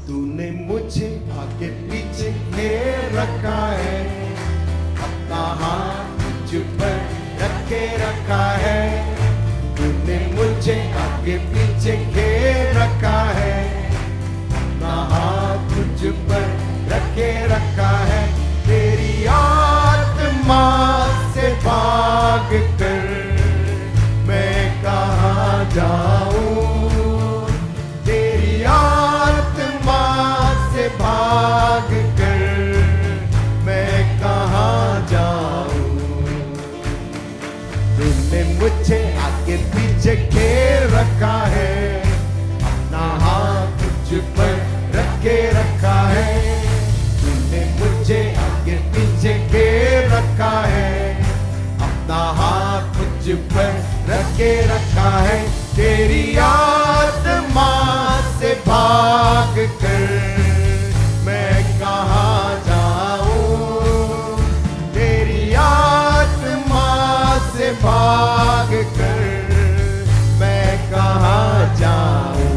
तूने मुझे आगे पीछे घेर रखा है, अपना हाथ मुझ पर रखे रखा है। तूने मुझे आगे पीछे घेर रखा है, अपना हाथ मुझ पर रखे रखा है। तेरी आत्मा से भाग कर मैं कहाँ जाऊं, तेरी आत्मा से भाग कर मैं कहाँ जाऊं। तूने मुझे आगे पीछे घेर रखा है, अपना हाथ मुझ पर रखे रखा है। तूने मुझे आगे पीछे घेर रखा है, अपना हाथ मुझ पर रखे रखा है। तेरी आत्मा से भाग कर मैं कहाँ जाऊं, तेरी आत्मा से भाग कर मैं कहाँ जाऊं।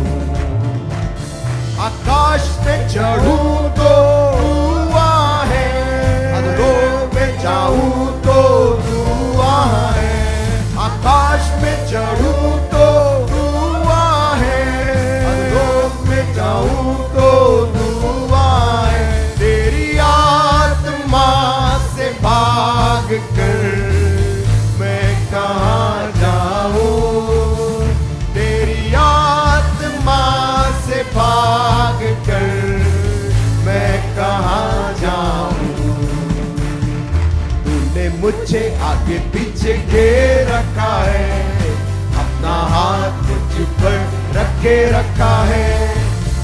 आकाश में चढ़ूं तो तू वहाँ है, अधरों में जाऊं तो तू वहाँ है। आकाश में चढ़ूं तो तू वहाँ है, अधरों में जाऊं तो तू वहाँ है। तेरी आत्मा से भाग कर मैं कहाँ जाऊं, तेरी आत्मा से भाग कर मैं कहाँ जाऊं। तूने मुझे आगे पीछे घेर रखा है, अपना हाथ मुझ पर रखे रखा है।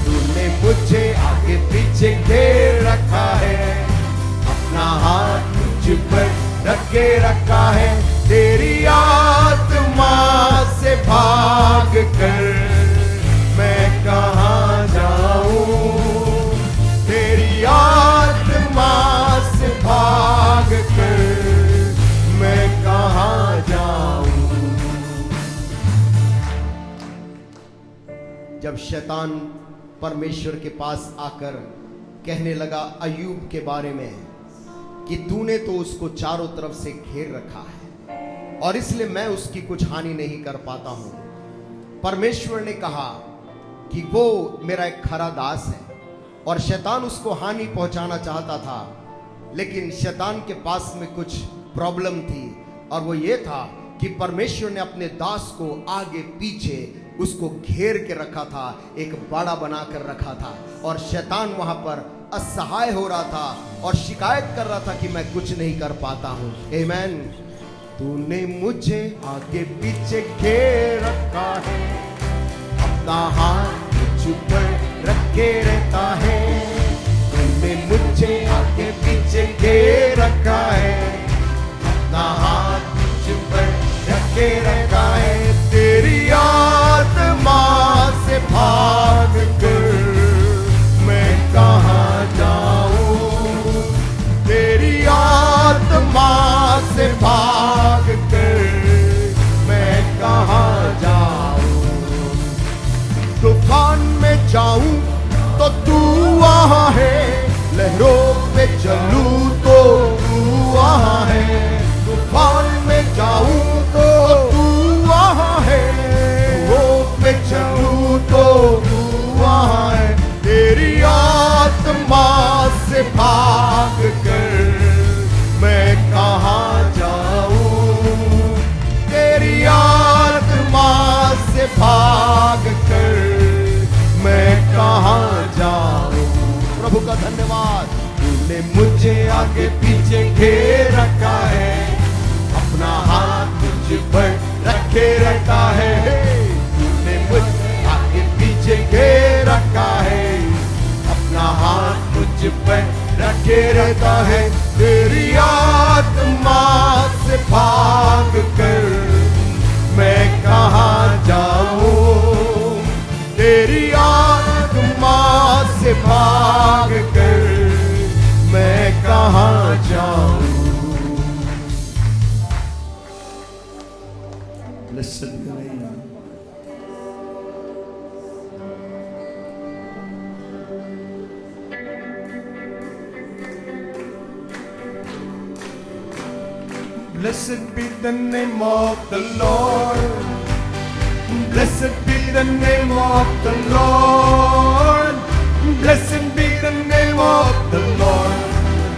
तूने मुझे आगे पीछे घेर रखा है, अपना हाथ मुझ पर रखे रखा है। तेरी आत्मा से भाग कर मैं कहाँ जाऊं, तेरी आत्मा से भाग कर मैं कहाँ जाऊं। जब शैतान परमेश्वर के पास आकर कहने लगा अय्यूब के बारे में कि तूने तो उसको चारों तरफ से घेर रखा है और इसलिए मैं उसकी कुछ हानि नहीं कर पाता हूं, परमेश्वर ने कहा कि वो मेरा एक खरा दास है। और शैतान उसको हानि पहुंचाना चाहता था, लेकिन शैतान के पास में कुछ प्रॉब्लम थी, और वो ये था कि परमेश्वर ने अपने दास को आगे पीछे उसको घेर के रखा था, एक बाड़ा बनाकर रखा था, और शैतान वहां पर असहाय हो रहा था और शिकायत कर रहा था कि मैं कुछ नहीं कर पाता हूं। आमीन। तूने मुझे आगे पीछे घेर रखा है, अपना हाथ मुझ पर रखे रहता है। तूने मुझे आगे पीछे घेर रखा है, अपना हाथ मुझ पर रखे रखा है। तेरी आत्मा से भाग कर मैं कहाँ जाऊं, तेरी आत्मा से भाग कर मैं कहाँ जाऊं। तूफान में जाऊं तो तू वहाँ है, लहरों पे चलूं तो तू वहाँ है। तूफान में जाऊं तो तू वहाँ है, लहरों पे चलूं तो तू वहाँ है। तेरी आत्मा से भाग कर मैं कहाँ जाऊं, तेरी आत्मा से भाग कर मैं कहाँ जाऊं। प्रभु का धन्यवाद। तूने मुझे आगे पीछे घेर रखा है, अपना हाथ मुझ पर रखे रखा है। तूने मुझे आगे पीछे घेर रखा है, अपना हाथ मुझ पर रखे रहता है। तेरी आत्मा से भाग कर मैं कहाँ जाऊं, तेरी आत्मा से भाग कर मैं कहाँ जाऊं। Blessed be your name. Blessed be the name of the Lord. Blessed be the name of the Lord. Blessed be the name of the Lord,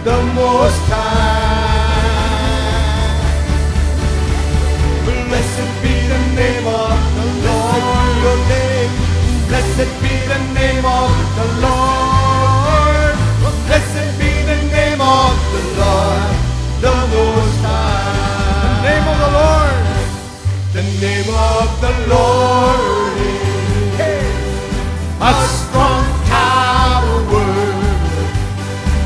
the Most High. Blessed be the name of the Lord. Your name. Blessed be the name of the Lord. Blessed be the name of the Lord, the Most High. The name of the Lord. The name of the Lord is a strong tower.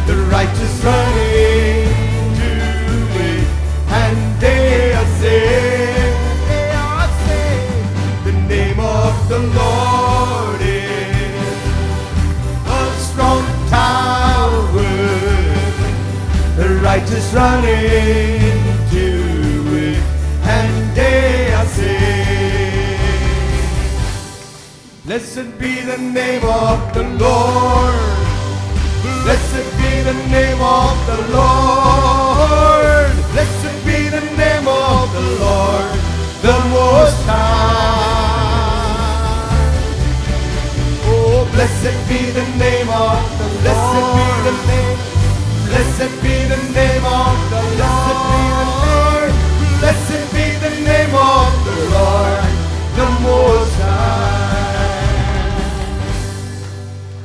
The righteous run into it, and they are saved. They are saved. The name of the Lord is a strong tower. The righteous run into it, and they are saved. Blessed be the name of the Lord. Blessed be the name of the Lord. Blessed be the name of the Lord, the Most High. Oh, blessed be the name of the Lord. Blessed be the name. Blessed be the name of the Lord. Blessed be the name of the Lord, the Most High.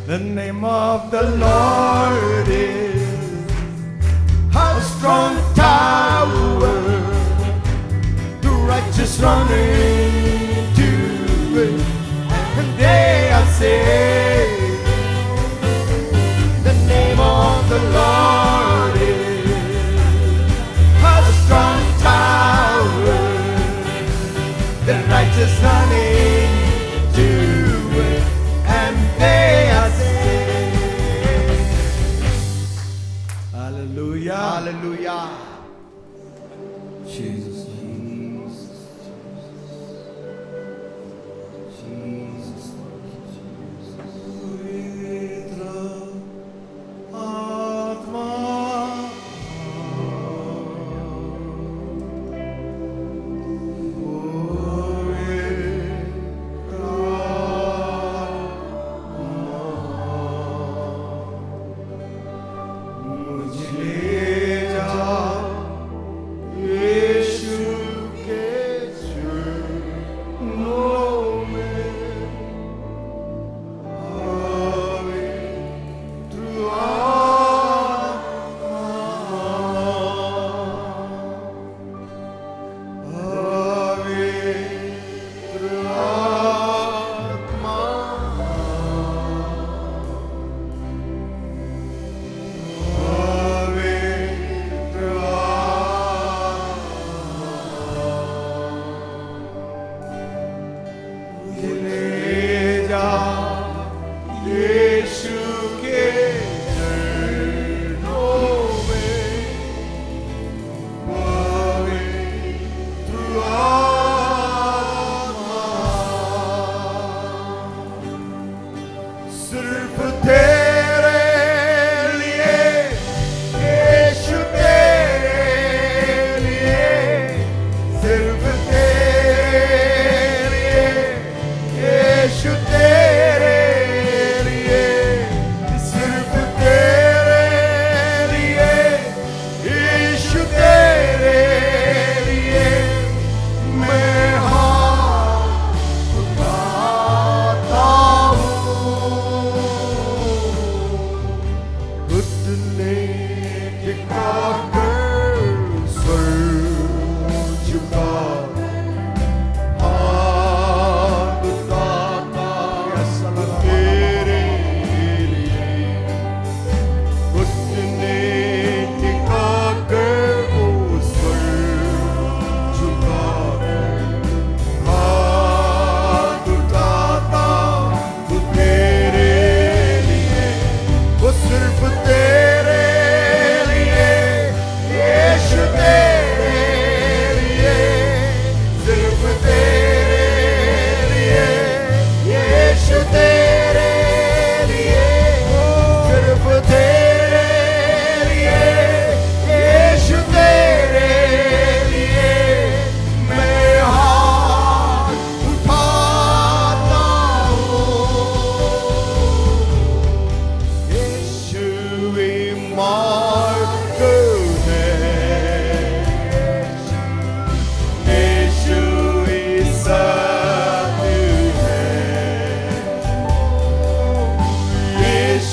The name of the Lord is a strong tower. The righteous run into it, and they are saved. The name of the Lord is a strong tower. The righteous run into it, and they are saved. Hallelujah. Hallelujah. Jesus.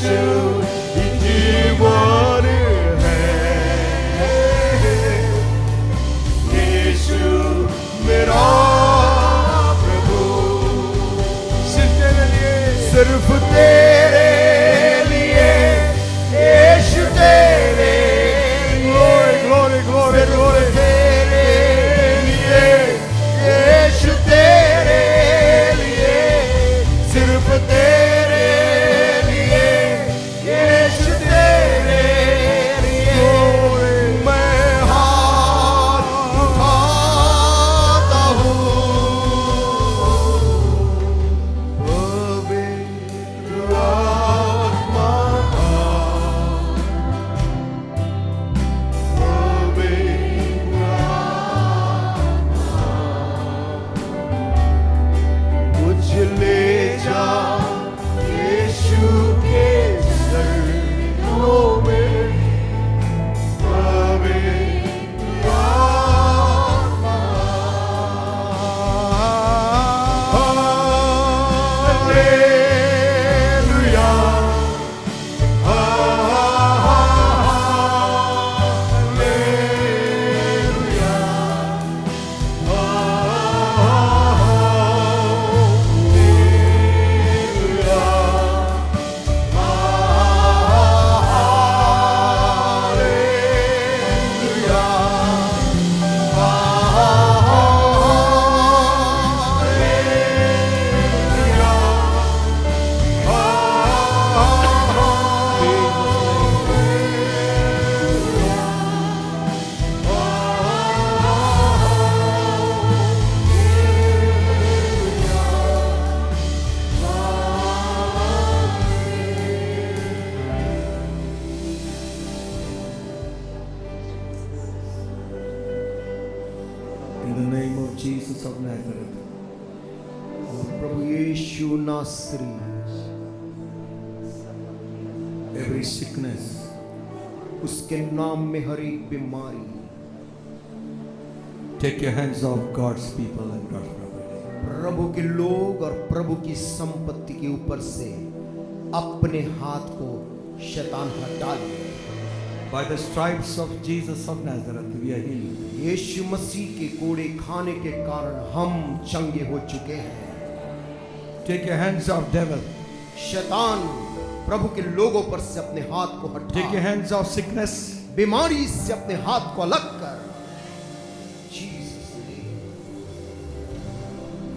यीशु ही जीवन है, यीशु मेरा प्रभु। सिर्फ तेरे लिए यीशु तेरे लिए, glory glory glory, तेरे लिए यीशु तेरे लिए, सिर्फ तेरे लिए यीशु तेरे लिए मैं हाथ उठाता हूँ। पवित्र आत्मा, पवित्र मुझे ले जा यीशु के चरणों में, पवित्र आत्मा। Hallelujah, hallelujah, In the name of Jesus of Nazareth, प्रभु यीशु नासरी, every sickness, उसके नाम में हर एक बीमारी, take your hands off God's people and God's property. प्रभु के लोग और प्रभु की संपत्ति के ऊपर से अपने हाथ को शैतान हटा ले। By the stripes of Jesus of Nazareth, we are healed. यीशु मसीह के कोड़े खाने के कारण हम चंगे हो चुके हैं। Take your hands off devil. शैतान प्रभु के लोगों पर से अपने हाथ को Take your हटा, hands off sickness. बीमारी से अपने हाथ को अलग कर। Jesus name।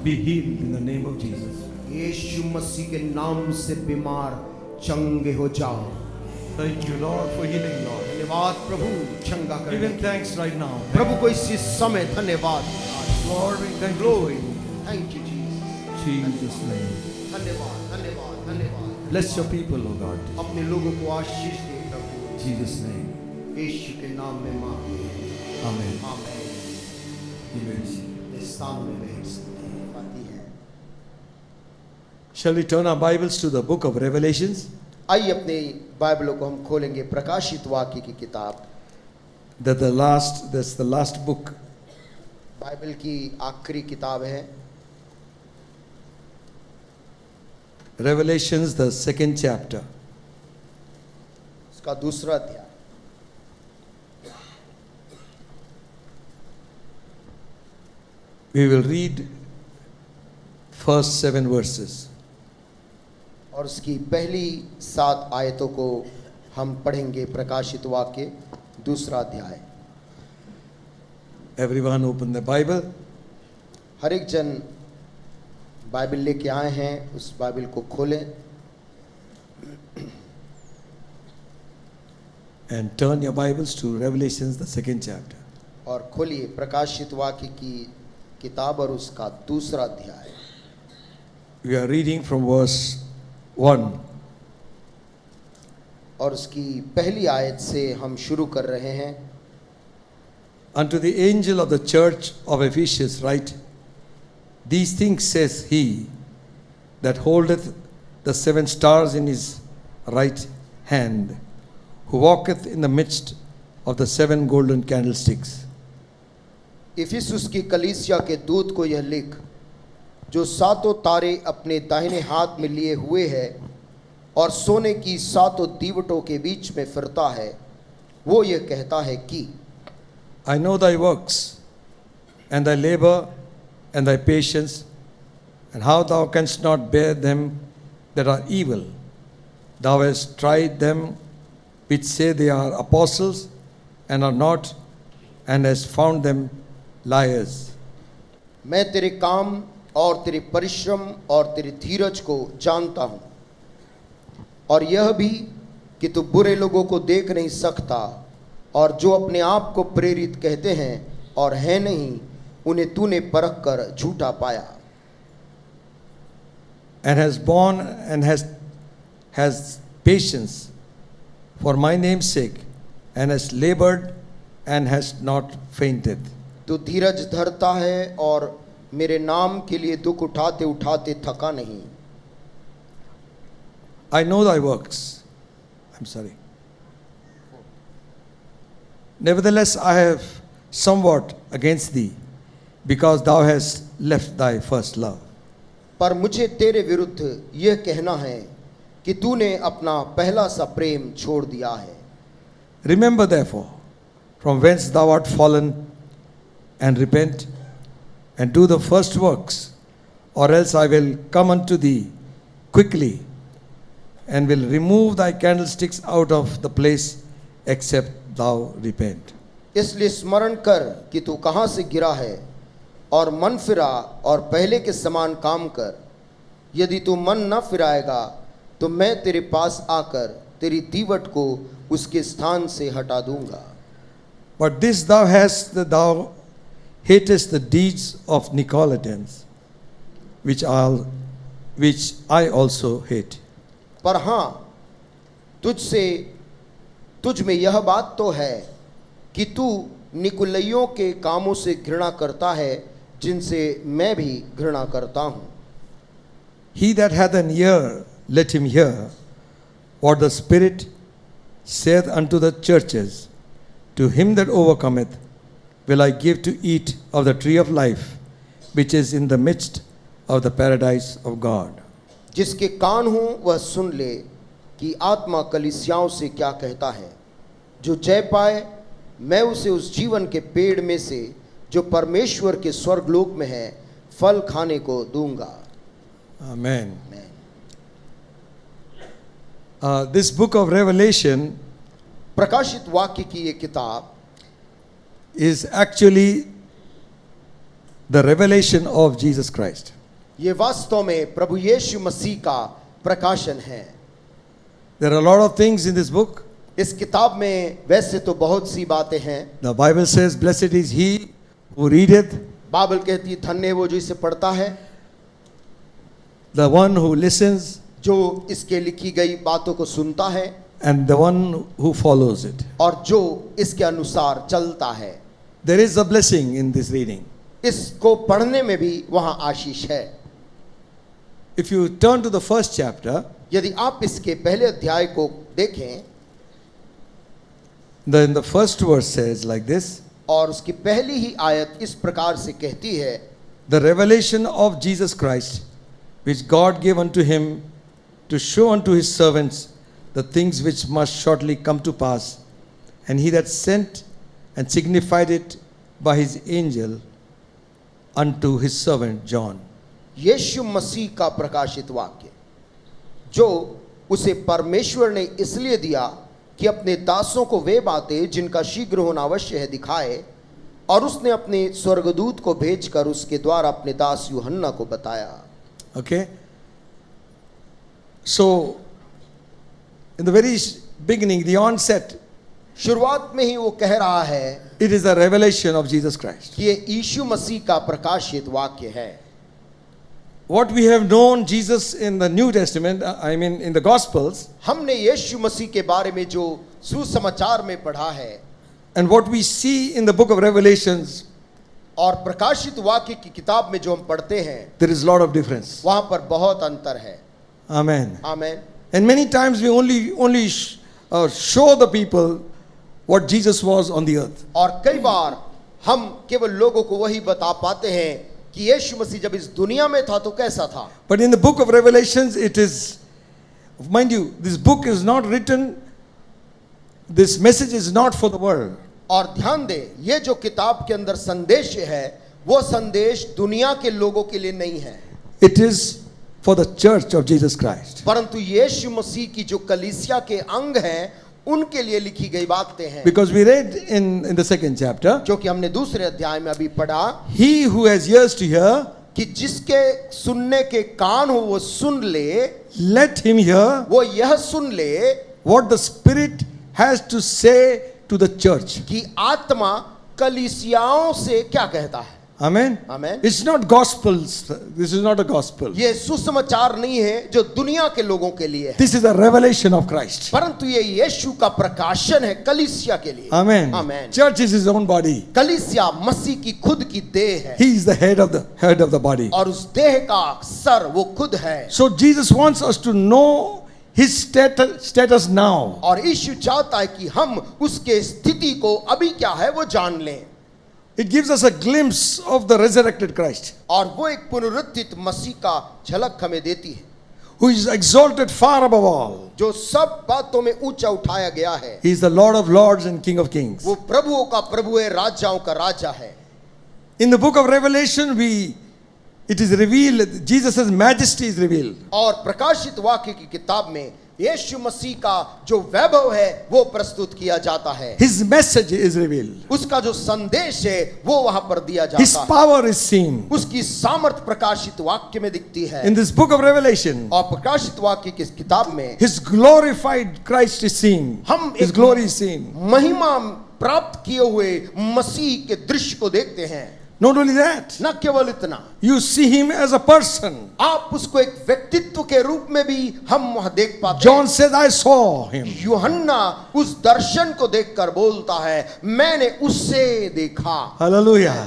Be healed in the name of Jesus. यीशु मसीह के नाम से बीमार चंगे हो जाओ। Thank you, Lord, for healing, Lord. धन्यवाद प्रभु चंगा Give करने him के thanks right now. प्रभु को इसी समय धन्यवाद। Lord, we thank you. Glory, thank you Jesus। Jesus' name. धन्यवाद धन्यवाद धन्यवाद। Bless your people, O God. अपने लोगों को आशीष दे प्रभु, Jesus' name. यीशु के नाम में मांगे, Amen. आमीन। Amen. इस स्थान में बैठ सकते हैं, बातें हैं। Shall we turn our Bibles to the book of Revelations? आइए अपने बाइबलों को हम खोलेंगे प्रकाशित वाक्य की किताब। That's the last book. Bible की आखिरी किताब है Revelations, the 2nd chapter. उसका दूसरा अध्याय। We will read first 7 verses. और उसकी पहली 7 आयतों को हम पढ़ेंगे। प्रकाशित वाक्य दूसरा अध्याय। Everyone open the Bible. हर एक जन बाइबल लेके आए हैं, उस बाइबल को खोलें And turn your Bibles to Revelations, the 2nd chapter. और खोलिए प्रकाशित वाक्य की किताब और उसका दूसरा अध्याय। We are reading from verse 1. और उसकी पहली आयत से हम शुरू कर रहे हैं। Unto the angel of the church of Ephesus write, These things says he that holdeth the 7 stars in his right hand, who walketh in the midst of the 7 golden candlesticks. Ephesus की कलीसिया के दूत को यह लिख, जो 7 तारे अपने दाहिने हाथ में लिए हुए है, और सोने की सातों दीवटों के बीच में फिरता है, वो ये कहता है कि I know thy works, and thy labor, and thy patience, and how thou canst not bear them that are evil. Thou hast tried them which say they are apostles, and are not, and hast found them liars. मैं तेरे काम और तेरे परिश्रम और तेरी धीरज को जानता हूँ, और यह भी कि तू बुरे लोगों को देख नहीं सकता, और जो अपने आप को प्रेरित कहते हैं और है नहीं, उन्हें तूने परख कर झूठा पाया। And has borne and has patience for my name's sake, and has labored and has not fainted. तू धीरज धरता है और मेरे नाम के लिए दुख उठाते उठाते थका नहीं। I know thy works. I'm sorry. Nevertheless, I have somewhat against thee, because thou hast left thy first love. पर मुझे तेरे विरुद्ध यह कहना है कि तूने अपना पहला सा प्रेम छोड़ दिया है। Remember therefore from whence thou art fallen, and repent, and do the first works, or else I will come unto thee quickly, and will remove thy candlesticks out of the place, except thou repent. इसलिए स्मरण कर कि तू कहाँ से गिरा है, और मन फिरा और पहले के समान काम कर। यदि तू मन न फिराएगा तो मैं तेरे पास आकर तेरी दीवट को उसके स्थान से हटा दूंगा। But this thou hast, that thou hatest the deeds of Nicolaitans, which I also hate. पर हाँ, तुझ में यह बात तो है कि तू निकुलइयों के कामों से घृणा करता है, जिनसे मैं भी घृणा करता हूँ। He that hath an ear, let him hear what the Spirit saith unto the churches. To him that overcometh will I give to eat of the tree of life, which is in the midst of the paradise of God. जिसके कान हो वह सुन ले कि आत्मा कलीसियाओं से क्या कहता है। जो जय पाए, मैं उसे उस जीवन के पेड़ में से जो परमेश्वर के स्वर्गलोक में है फल खाने को दूंगा। Amen. This book of Revelation प्रकाशित वाक्य की ये किताब is actually the revelation of Jesus Christ. ये वास्तव में प्रभु यीशु मसीह का प्रकाशन है। There are a lot of things in this book. इस किताब में वैसे तो बहुत सी बातें हैं। The Bible says, blessed is he who readeth, Bible कहती है धन्य वो जो इसे पढ़ता है, the one who listens, जो इसके लिखी गई बातों को सुनता है, and the one who follows it. और जो इसके अनुसार चलता है। There is a blessing in this reading. इसको पढ़ने में भी वहाँ आशीष है। If you turn to the first chapter, यदि आप इसके पहले अध्याय को देखें, then the first verse says like this, और उसकी पहली ही आयत इस प्रकार से कहती है, the revelation of Jesus Christ, which God gave unto him to show unto his servants the things which must shortly come to pass, and he that sent and signified it by his angel unto his servant John. यीशु मसीह का प्रकाशित वाक्य, जो उसे परमेश्वर ने इसलिए दिया कि अपने दासों को वे बातें जिनका शीघ्र होना अवश्य है दिखाए, और उसने अपने स्वर्गदूत को भेजकर उसके द्वारा अपने दास यूहन्ना को बताया। Okay? So, in the very beginning, the onset, शुरुआत में ही वो कह रहा है it is the revelation of Jesus Christ. कि ये यीशु मसीह का प्रकाशित वाक्य है। What we have known Jesus in the New Testament, I mean in the Gospels, हमने यीशु मसीह के बारे में जो सुसमाचार में पढ़ा है, and what we see in the book of Revelations, और प्रकाशित वाक्य की किताब में जो हम पढ़ते हैं, there is a lot of difference. वहां पर बहुत अंतर है। Amen. आमीन। And many times we only show the people what Jesus was on the earth. और कई बार हम केवल लोगों को वही बता पाते हैं कि यीशु मसीह जब इस दुनिया में था तो कैसा था। But in the book of Revelations, it is Mind you, this book is not written, this message is not for the world. और ध्यान दे, ये जो किताब के अंदर संदेश है वो संदेश दुनिया के लोगों के लिए नहीं है, It is for the church of Jesus Christ. परंतु यीशु मसीह की जो कलीसिया के अंग हैं उनके लिए लिखी गई बातें हैं। Because we read in the second chapter, जो कि हमने दूसरे अध्याय में अभी पढ़ा he who has ears to hear, कि जिसके सुनने के कान हो वो सुन ले, let him hear वो यह सुन ले what the Spirit has to say to the church. कि आत्मा कलीसियाओं से क्या कहता है। Amen. Amen. It's not gospels. This is not a gospel. ये सुसमाचार नहीं है जो दुनिया के लोगों के लिए है, This is a revelation of Christ. परंतु ये यीशु का प्रकाशन है कलीसिया के लिए। Amen. Amen. Church is his own body. कलीसिया मसीह की खुद की देह है He is the head of the body. और उस देह का सर वो खुद है। So Jesus wants us to know his status now. और यीशु चाहता है कि हम उसके स्थिति को अभी क्या है वो जान लें। It gives us a glimpse of the resurrected Christ, और वो एक पुनरुत्थित मसीह का झलक हमें देती है, who is exalted far above all. जो सब बातों में ऊंचा उठाया गया है। He is the Lord of lords and King of kings. वो प्रभुओं का प्रभु है, राजाओं का राजा है। In the book of Revelation, it is revealed, Jesus' majesty is revealed. और प्रकाशित वाक्य की किताब में यीशु मसीह का जो वैभव है वो प्रस्तुत किया जाता है। His message is revealed. उसका जो संदेश है वो वहां पर दिया His जाता है। power is seen. उसकी सामर्थ प्रकाशित वाक्य में दिखती है। In this book of Revelation, और प्रकाशित वाक्य की इस किताब में His glorified Christ is seen. हम His एक glory is seen. महिमा प्राप्त किए हुए मसीह के दृश्य को देखते हैं। Not only that, न केवल इतना, you see Him as a person. आप उसको एक व्यक्तित्व के रूप में भी हम वहां देख पाते John हैं। says, I saw Him. यूहन्ना उस दर्शन को देखकर बोलता है, मैंने उससे देखा। Hallelujah.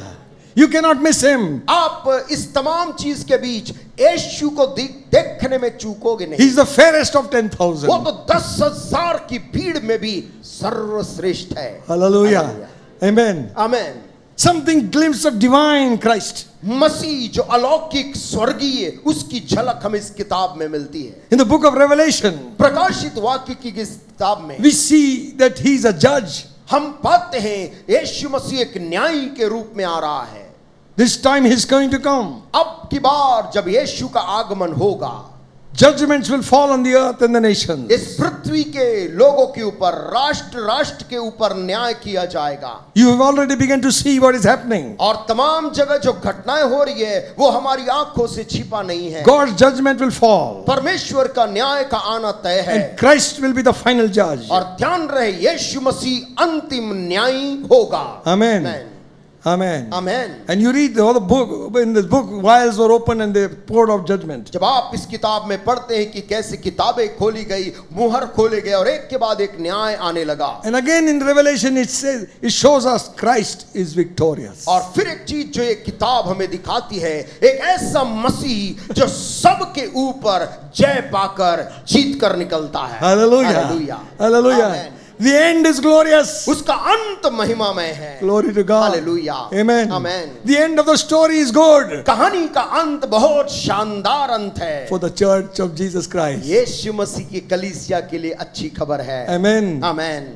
You cannot miss Him. आप इस तमाम चीज के बीच यीशु को देखने में चूकोगे नहीं। He's the fairest of 10,000. वो तो 10,000 की भीड़ में भी सर्वश्रेष्ठ है। Hallelujah. Amen. Amen. Something glimpse of divine Christ. मसीह जो अलौकिक स्वर्गीय उसकी झलक हमें इस किताब में मिलती है। In the book of Revelation, प्रकाशित वाक्य की इस किताब में we see that He is a judge. हम पाते हैं यीशु मसीह एक न्यायी के रूप में आ रहा है। This time He's going to come. अब की बार जब यीशु का आगमन होगा, Judgments will fall on the earth and the nations. इस पृथ्वी के लोगों के ऊपर, राष्ट्र राष्ट्र के ऊपर न्याय किया जाएगा। You have already begun to see what is happening. और तमाम जगह जो घटनाएं हो रही है वो हमारी आंखों से छिपा नहीं है। God's judgment will fall. परमेश्वर का न्याय का आना तय है। And Christ will be the final judge. और ध्यान रहे, यीशु मसीह अंतिम न्यायी होगा। Amen. Amen. Amen. Amen. And you read all the book, in this book, vials were opened and they poured out judgment. जब आप इस किताब में पढ़ते हैं कि कैसे किताबें खोली गई, मुहर खोले गए और एक के बाद एक न्याय आने लगा। And again in Revelation it says, it shows us Christ is victorious. और फिर एक चीज जो ये किताब हमें दिखाती है, एक ऐसा मसीह जो सबके ऊपर जय पाकर जीत कर निकलता है। Hallelujah. Hallelujah. Hallelujah. Amen. The end is glorious. उसका अंत महिमामय है। Glory to God. Hallelujah. Amen. Amen. The end of the story is good कहानी का अंत बहुत शानदार अंत है। for the church of Jesus Christ. यीशु मसीह की कलीसिया के लिए अच्छी खबर है। Amen. Amen.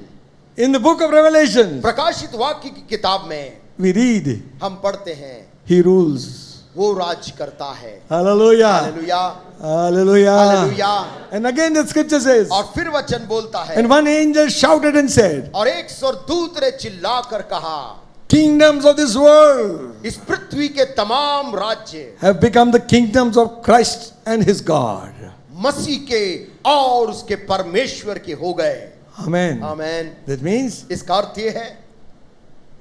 In the book of Revelation, प्रकाशित वाक्य की किताब में we read, हम पढ़ते हैं, He rules. वो राज करता है। Hallelujah. Hallelujah, Hallelujah. Hallelujah. And again the scripture says, और फिर वचन बोलता है, and one angel shouted and said, और एक स्वर्गदूत ने चिल्लाकर कहा, kingdoms of this world इस पृथ्वी के तमाम राज्य have become the kingdoms of Christ and His God. मसीह के और उसके परमेश्वर के हो गए। Amen. आमेन। That means इसका अर्थ ये है,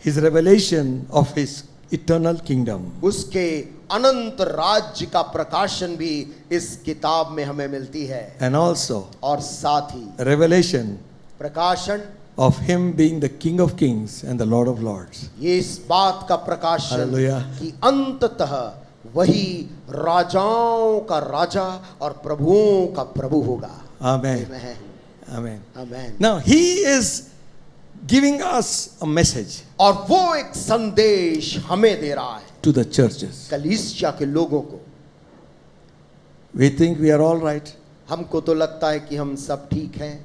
His revelation of His eternal kingdom. उसके अनंत राज्य का प्रकाशन भी इस किताब में हमें मिलती है। And also और साथ ही revelation प्रकाशन, of Him being the King of Kings and the Lord of Lords. ये इस बात का प्रकाशन Hallelujah. कि अंततः वही राजाओं का राजा और प्रभुओं का प्रभु होगा। Amen. Amen. Amen. Amen. Now He is giving us a message और वो एक संदेश हमें दे रहा है, to the churches. कलीसिया के लोगों को। We think we are all right. हमको तो लगता है कि हम सब ठीक हैं,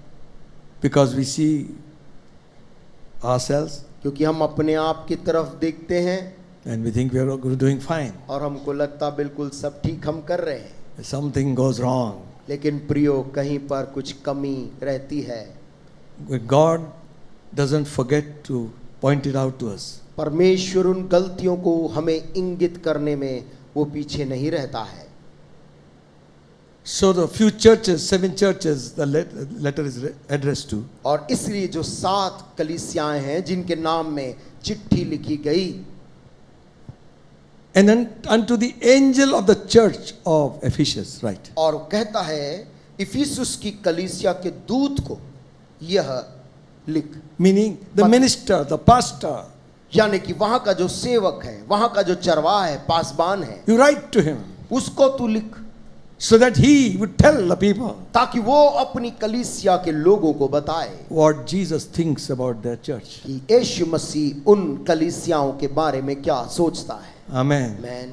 because we see ourselves क्योंकि हम अपने आप की तरफ देखते हैं and we think we are doing fine. और हमको लगता बिल्कुल सब ठीक हम कर रहे हैं। Something goes wrong. लेकिन प्रियो, कहीं पर कुछ कमी रहती है। But God doesn't forget to point it out to us. परमेश्वर उन गलतियों को हमें इंगित करने में वो पीछे नहीं रहता है। So the few churches, 7 churches, the letter is addressed to. और इसलिए जो 7 कलीसियाएं हैं जिनके नाम में चिट्ठी लिखी गई, And then unto the angel of the church of Ephesus, right? और कहता है इफिसुस की कलीसिया के दूत को यह लिख। Meaning the minister, the pastor. यानी कि वहां का जो सेवक है, वहां का जो चरवाहा है, पासबान है, You write to him उसको तू लिख, so that he would tell the people ताकि वो अपनी कलीसिया के लोगों को बताए what Jesus thinks about their church. कि यीशु मसीह उन कलीसियाओं के बारे में क्या सोचता है। Amen. Man,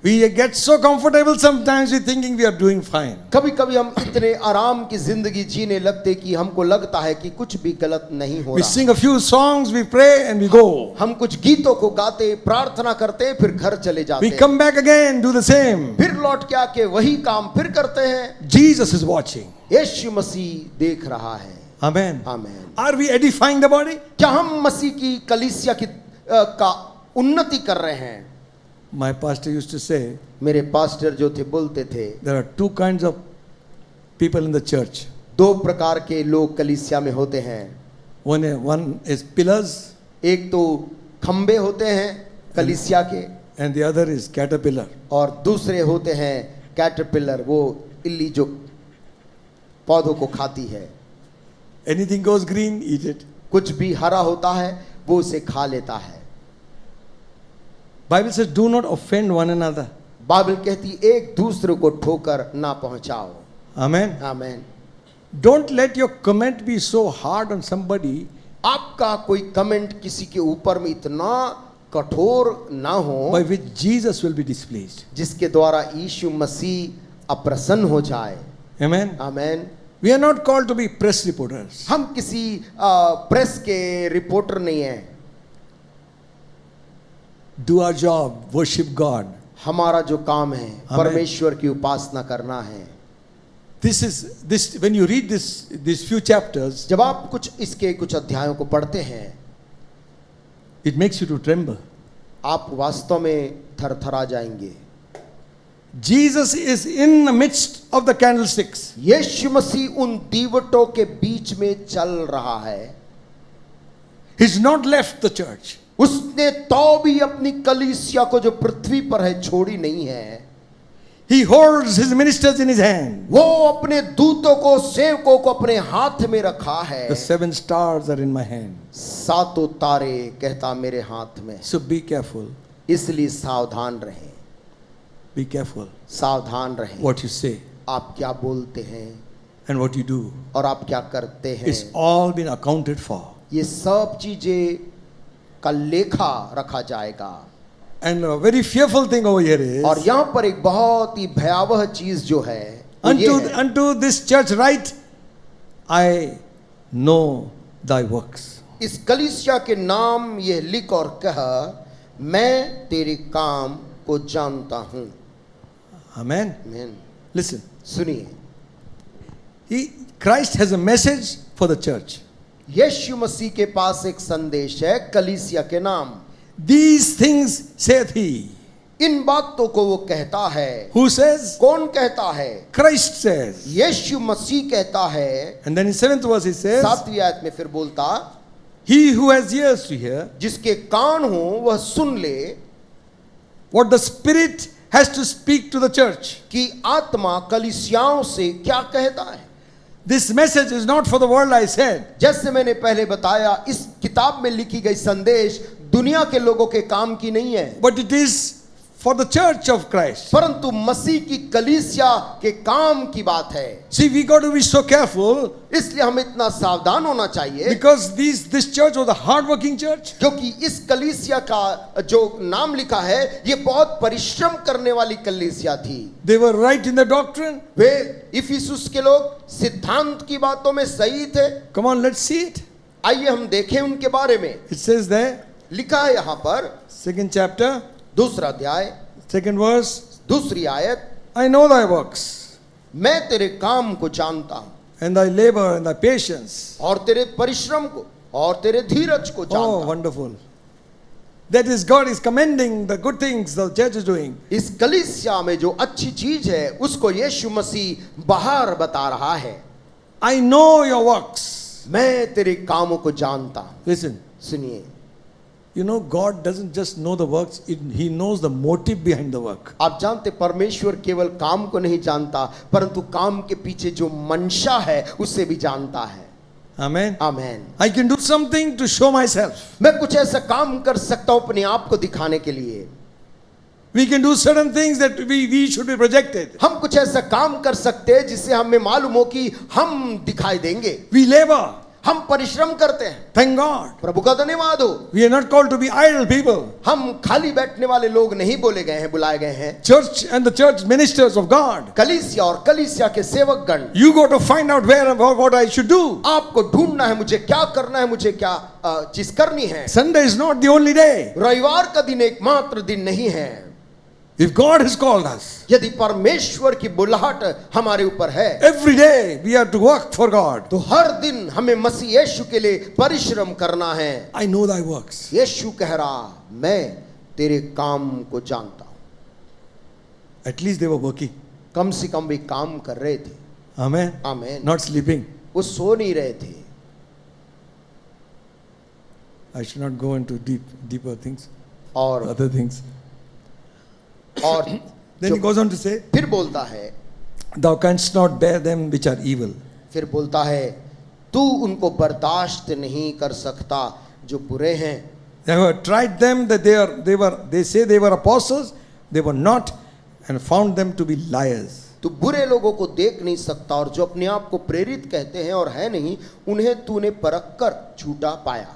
We get so comfortable sometimes we thinking we are doing fine. कभी कभी हम इतने आराम की जिंदगी जीने लगते कि हमको लगता है कि कुछ भी गलत नहीं हो We रहा। sing a few songs, we pray and we go. हम कुछ गीतों को गाते, प्रार्थना करते, फिर घर चले जाते, We come back again, do the same. फिर लौट के आके वही काम फिर करते हैं। Jesus is watching. यीशु मसीह देख रहा है। Amen. आमीन। Are we edifying the body? क्या हम मसीह की कलीसिया की का उन्नति कर रहे हैं? My pastor used to say मेरे पास्टर जो थे बोलते थे, there are 2 kinds of people in the church. 2 प्रकार के लोग कलीसिया में होते हैं। One is pillars एक तो खंबे होते हैं कलीसिया के, and the other is caterpillar. और दूसरे होते हैं कैटरपिलर, वो इल्ली जो पौधों को खाती है। Anything goes green, eat it. कुछ भी हरा होता है वो उसे खा लेता है। Bible says do not offend one another. Bible कहती एक दूसरे को ठोकर ना पहुंचाओ। Amen. आमीन। Don't let your comment be so hard on somebody आपका कोई कमेंट किसी के ऊपर में इतना कठोर ना हो by which Jesus will be displeased. जिसके द्वारा यीशु मसीह अप्रसन्न हो जाए। Amen. आमीन। We are not called to be press reporters. हम किसी प्रेस के रिपोर्टर नहीं हैं। Do our job, worship God. हमारा जो काम है Amen. परमेश्वर की उपासना करना है। This when you read these few chapters, जब आप इसके कुछ अध्यायों को पढ़ते हैं, it makes you to tremble. आप वास्तव में थरथरा जाएंगे। Jesus is in the midst of the candlesticks. यीशु मसीह उन दीवटों के बीच में चल रहा है। He's not left the church. उसने तो भी अपनी कलीसिया को जो पृथ्वी पर है छोड़ी नहीं है। He holds his ministers in his hand. वो अपने दूतों को, सेवकों को अपने हाथ में रखा है। The 7 stars are in my hand. 7 तारे कहता मेरे हाथ में। So be careful. इसलिए सावधान रहें, Be careful सावधान रहें। what you say आप क्या बोलते हैं and what you do. और आप क्या करते हैं, It's all been accounted for. ये सब चीजें का लेखा रखा जाएगा। And a very fearful thing over here is और यहाँ पर एक बहुत ही भयावह चीज जो है वो ये है, unto this church write, I know thy works. इस कलीसिया के नाम ये लिख और कह, मैं तेरे काम को जानता हूं। Amen. आमीन। Listen, सुनिए, Christ has a message for the church. यीशु मसीह के पास एक संदेश है कलीसिया के नाम। These things saith he. इन बातों को वो कहता है। Who says? कौन कहता है? Christ says. यीशु मसीह कहता है। And then in 7th verse he says, 7वीं आयत में फिर बोलता, he who has ears to hear जिसके कान हो वह सुन ले what the Spirit has to speak to the church. कि आत्मा कलीसियाओं से क्या कहता है। This message is not for the world, I said. जैसे मैंने पहले बताया, इस किताब में लिखी गई संदेश दुनिया के लोगों के काम की नहीं है, But it is for the church of Christ. परंतु मसीह की कलीसिया के काम की बात है। See, we got to be so careful इसलिए हमें इतना सावधान होना चाहिए, because this church was a hard-working church. क्योंकि इस कलीसिया का जो नाम लिखा है ये बहुत परिश्रम करने वाली कलीसिया थी। They were right in the doctrine. वे इफिसुस के लोग सिद्धांत की बातों में सही थे। Come on, let's see it. आइए हम देखें उनके बारे में। It says there, लिखा है यहाँ पर, 2nd chapter, दूसरा अध्याय, 2nd verse, दूसरी आयत, I know thy works, मैं तेरे काम को जानता हूँ and thy labor, and thy patience. और तेरे परिश्रम को और तेरे धीरज को जानता Oh, हूँ। wonderful. That is, God is commending the good things the church is doing. इस कलीसिया में जो अच्छी चीज है उसको यीशु मसीह बाहर बता रहा है। I know your works. मैं तेरे कामों को जानता हूँ। Listen, सुनिए, you know, God doesn't just know the works, He knows the motive behind the work. आप जानते परमेश्वर केवल काम को नहीं जानता परंतु काम के पीछे जो मंशा है उसे भी जानता है। Amen. Amen. I can do something to show myself. मैं कुछ ऐसा काम कर सकता हूं अपने आप को दिखाने के लिए। We can do certain things that we should be projected. हम कुछ ऐसा काम कर सकते हैं जिससे हमें मालूम हो कि हम दिखाई देंगे। We labor. हम परिश्रम करते हैं। Thank God. प्रभु का धन्यवाद हो। We are not called to be idle people. हम खाली बैठने वाले लोग नहीं बोले गए हैं, बुलाए गए हैं। Church and the church ministers of God. कलीसिया और कलीसिया के सेवक गण, You got to find out where what I should do. आपको ढूंढना है मुझे क्या करना है, मुझे क्या चीज करनी है। Sunday is not the only day. रविवार का दिन एकमात्र दिन नहीं है। If God has called us, यदि परमेश्वर की बुलाहट हमारे ऊपर है, every day we have to work for God. तो हर दिन हमें मसीह यीशु के लिए परिश्रम करना है। I know thy works. यीशु कह रहा, मैं तेरे काम को जानता हूं। At least they were working. कम से कम वे काम कर रहे थे। Amen. आमेन। Not sleeping. वो सो नहीं रहे थे। I should not go into deeper things, और other things. और Then he goes on to say, फिर बोलता है, thou canst not bear them which are evil. फिर बोलता है, तू उनको बर्दाश्त नहीं कर सकता जो बुरे हैं। They have tried them that they say they were apostles, they were not, and found them to be liars. तू बुरे लोगों को देख नहीं सकता और जो अपने आप को प्रेरित कहते हैं और है नहीं, उन्हें तूने परख कर झूठा पाया।